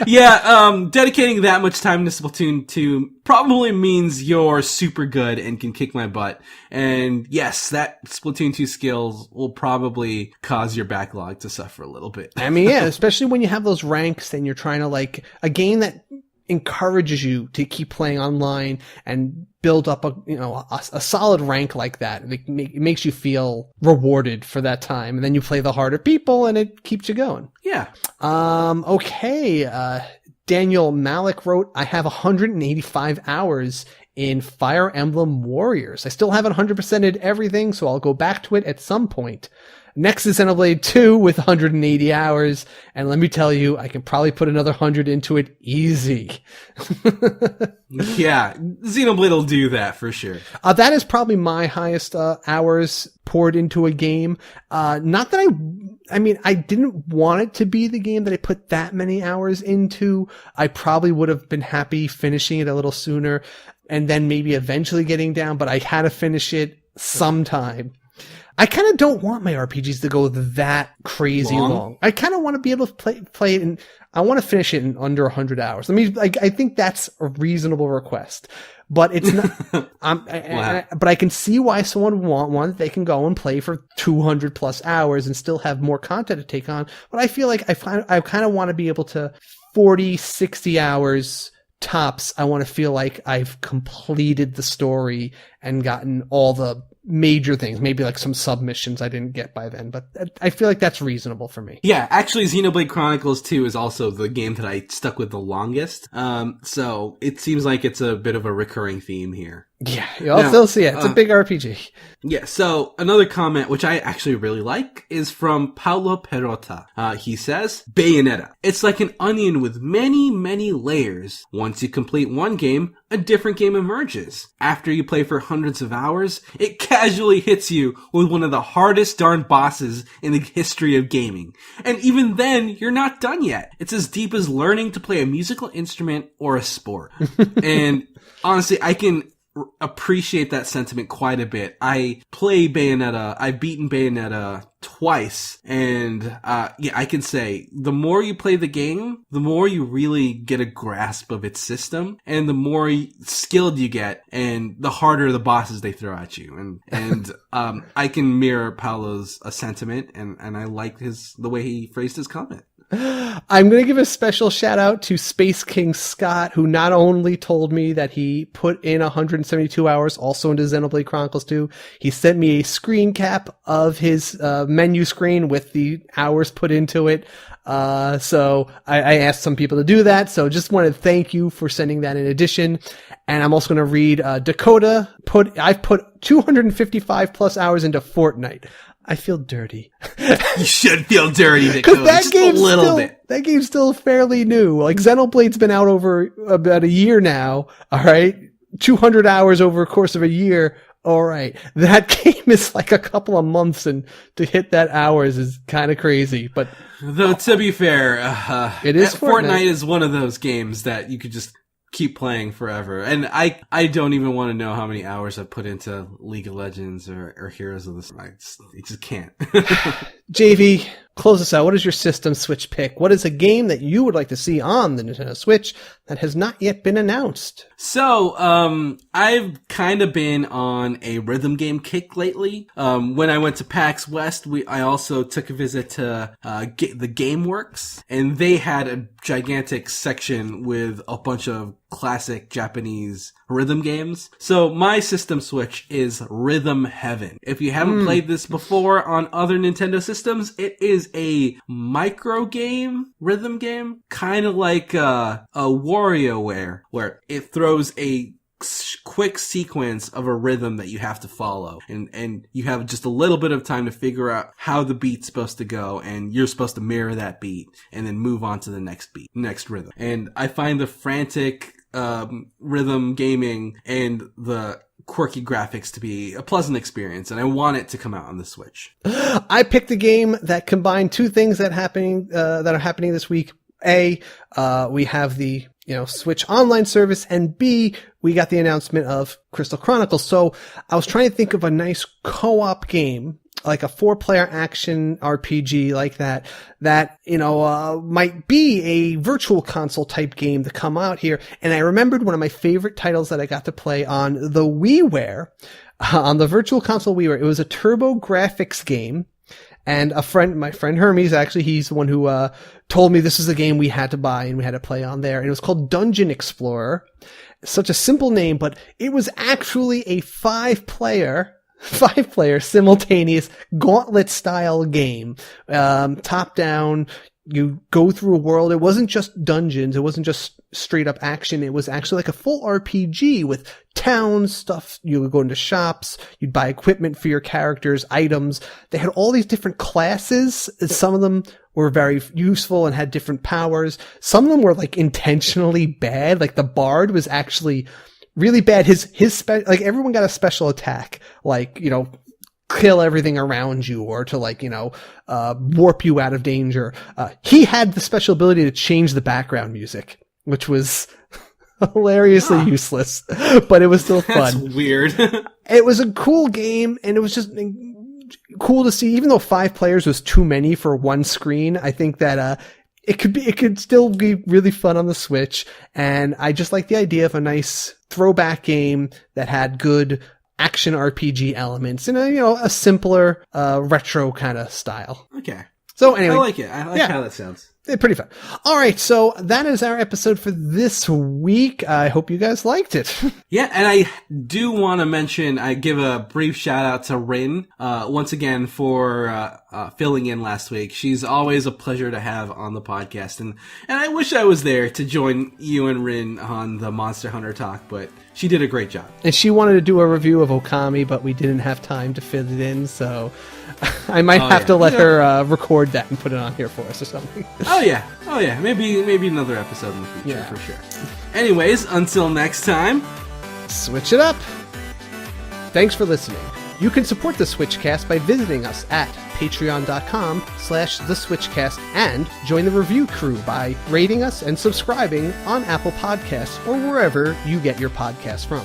Yeah, dedicating that much time to Splatoon 2 probably means you're super good and can kick my butt. And yes, that Splatoon 2 skills will probably cause your backlog to suffer a little bit. I mean, yeah, especially when you have those ranks and you're trying to, like, a game that encourages you to keep playing online and build up a solid rank like that. It makes you feel rewarded for that time, and then you play the harder people and it keeps you going. Yeah. Okay. Daniel Malik wrote, I have 185 hours in Fire Emblem Warriors. I still haven't 100%ed everything, so I'll go back to it at some point. Next is Xenoblade 2 with 180 hours, and let me tell you, I can probably put another 100 into it easy. Yeah, Xenoblade will do that for sure. That is probably my highest hours poured into a game. Not that I mean, I didn't want it to be the game that I put that many hours into. I probably would have been happy finishing it a little sooner and then maybe eventually getting down, but I had to finish it sometime. I kind of don't want my RPGs to go that crazy long. I kind of want to be able to play it, and I want to finish it in under 100 hours. I mean, I think that's a reasonable request, but it's not. But I can see why someone would want one that they can go and play for 200 plus hours and still have more content to take on. But I feel like I kind of want to be able to 40, 60 hours tops, I want to feel like I've completed the story and gotten all the major things, maybe like some submissions I didn't get by then, but I feel like that's reasonable for me. Yeah, actually Xenoblade Chronicles 2 is also the game that I stuck with the longest. So it seems like it's a bit of a recurring theme here. Yeah, you'll still see it. It's a big RPG. Yeah, so another comment, which I actually really like, is from Paulo Perota. He says, Bayonetta. It's like an onion with many, many layers. Once you complete one game, a different game emerges. After you play for hundreds of hours, it casually hits you with one of the hardest darn bosses in the history of gaming. And even then, you're not done yet. It's as deep as learning to play a musical instrument or a sport. And honestly, I can appreciate that sentiment quite a bit. I play Bayonetta. I've beaten Bayonetta twice. And, yeah, I can say the more you play the game, the more you really get a grasp of its system and the more skilled you get and the harder the bosses they throw at you. And, I can mirror Paolo's sentiment and I like the way he phrased his comment. I'm going to give a special shout out to Space King Scott, who not only told me that he put in 172 hours also into Xenoblade Chronicles 2, he sent me a screen cap of his menu screen with the hours put into it. So I asked some people to do that. So just want to thank you for sending that in addition. And I'm also going to read Dakota. I've put 255 plus hours into Fortnite. I feel dirty. You should feel dirty, Dakota. That just a little bit. That game's still fairly new. Like, Xenoblade's been out over about a year now. All right. 200 hours over a course of a year. All right. That game is like a couple of months, and to hit that hours is kind of crazy. But though, to be fair, it is Fortnite is one of those games that you could just keep playing forever. And I don't even want to know how many hours I've put into League of Legends or Heroes of the Storm. I just can't. JV, close us out. What is your system Switch pick? What is a game that you would like to see on the Nintendo Switch that has not yet been announced? So, I've kind of been on a rhythm game kick lately. When I went to PAX West, I also took a visit to the GameWorks, and they had a gigantic section with a bunch of classic Japanese rhythm games. So my system Switch is Rhythm Heaven. If you haven't played this before on other Nintendo systems, it is a micro game, rhythm game, kind of like a WarioWare, where it throws a quick sequence of a rhythm that you have to follow, and you have just a little bit of time to figure out how the beat's supposed to go, and you're supposed to mirror that beat and then move on to the next rhythm. And I find the frantic rhythm gaming and the quirky graphics to be a pleasant experience, and I want it to come out on the Switch. I picked a game that combined two things that are happening this week. A, we have the Switch online service, and B, we got the announcement of Crystal Chronicles. So I was trying to think of a nice co-op game, like a 4-player action RPG like that might be a virtual console type game to come out here. And I remembered one of my favorite titles that I got to play on the WiiWare, on the virtual console WiiWare. It was a TurboGrafx game. And my friend Hermes, actually, he's the one who told me this is a game we had to buy and we had to play on there. And it was called Dungeon Explorer. Such a simple name, but it was actually a 5-player simultaneous gauntlet style game. Top down, you go through a world. It wasn't just dungeons. It wasn't just straight up action. It was actually like a full RPG with towns, stuff. You would go into shops. You'd buy equipment for your characters, items. They had all these different classes. Some of them were very useful and had different powers. Some of them were like intentionally bad. Like the Bard was actually really bad. Like everyone got a special attack, like, kill everything around you, or to warp you out of danger. He had the special ability to change the background music, which was hilariously useless, but it was still fun. That's weird. It was a cool game, and it was just cool to see. Even though 5 players was too many for one screen, I think that it could still be really fun on the Switch. And I just like the idea of a nice throwback game that had good action RPG elements in a simpler retro kind of style. Okay. So anyway, I like it. I like how that sounds. Pretty fun. All right, so that is our episode for this week. I hope you guys liked it. Yeah, and I do want to mention, I give a brief shout out to Rin, once again for filling in last week. She's always a pleasure to have on the podcast, and I wish I was there to join you and Rin on the Monster Hunter talk, but she did a great job. And she wanted to do a review of Okami, but we didn't have time to fit it in, so I might have to let her record that and put it on here for us or something. Oh yeah. Maybe another episode in the future, for sure. Anyways, until next time, switch it up. Thanks for listening. You can support the SwitchCast by visiting us at patreon.com/theswitchcast and join the review crew by rating us and subscribing on Apple Podcasts or wherever you get your podcasts from.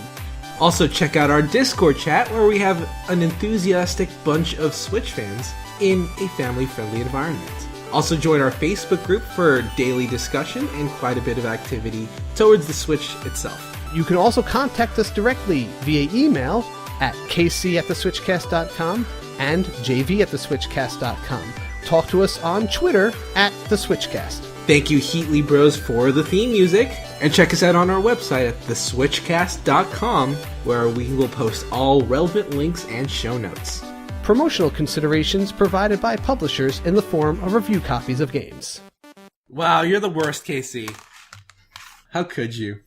Also check out our Discord chat where we have an enthusiastic bunch of Switch fans in a family-friendly environment. Also join our Facebook group for daily discussion and quite a bit of activity towards the Switch itself. You can also contact us directly via email at kc@theswitchcast.com and jv@theswitchcast.com. Talk to us on Twitter @theswitchcast. Thank you, HeatleyBros, for the theme music. And check us out on our website at theswitchcast.com, where we will post all relevant links and show notes. Promotional considerations provided by publishers in the form of review copies of games. Wow, you're the worst, Casey. How could you?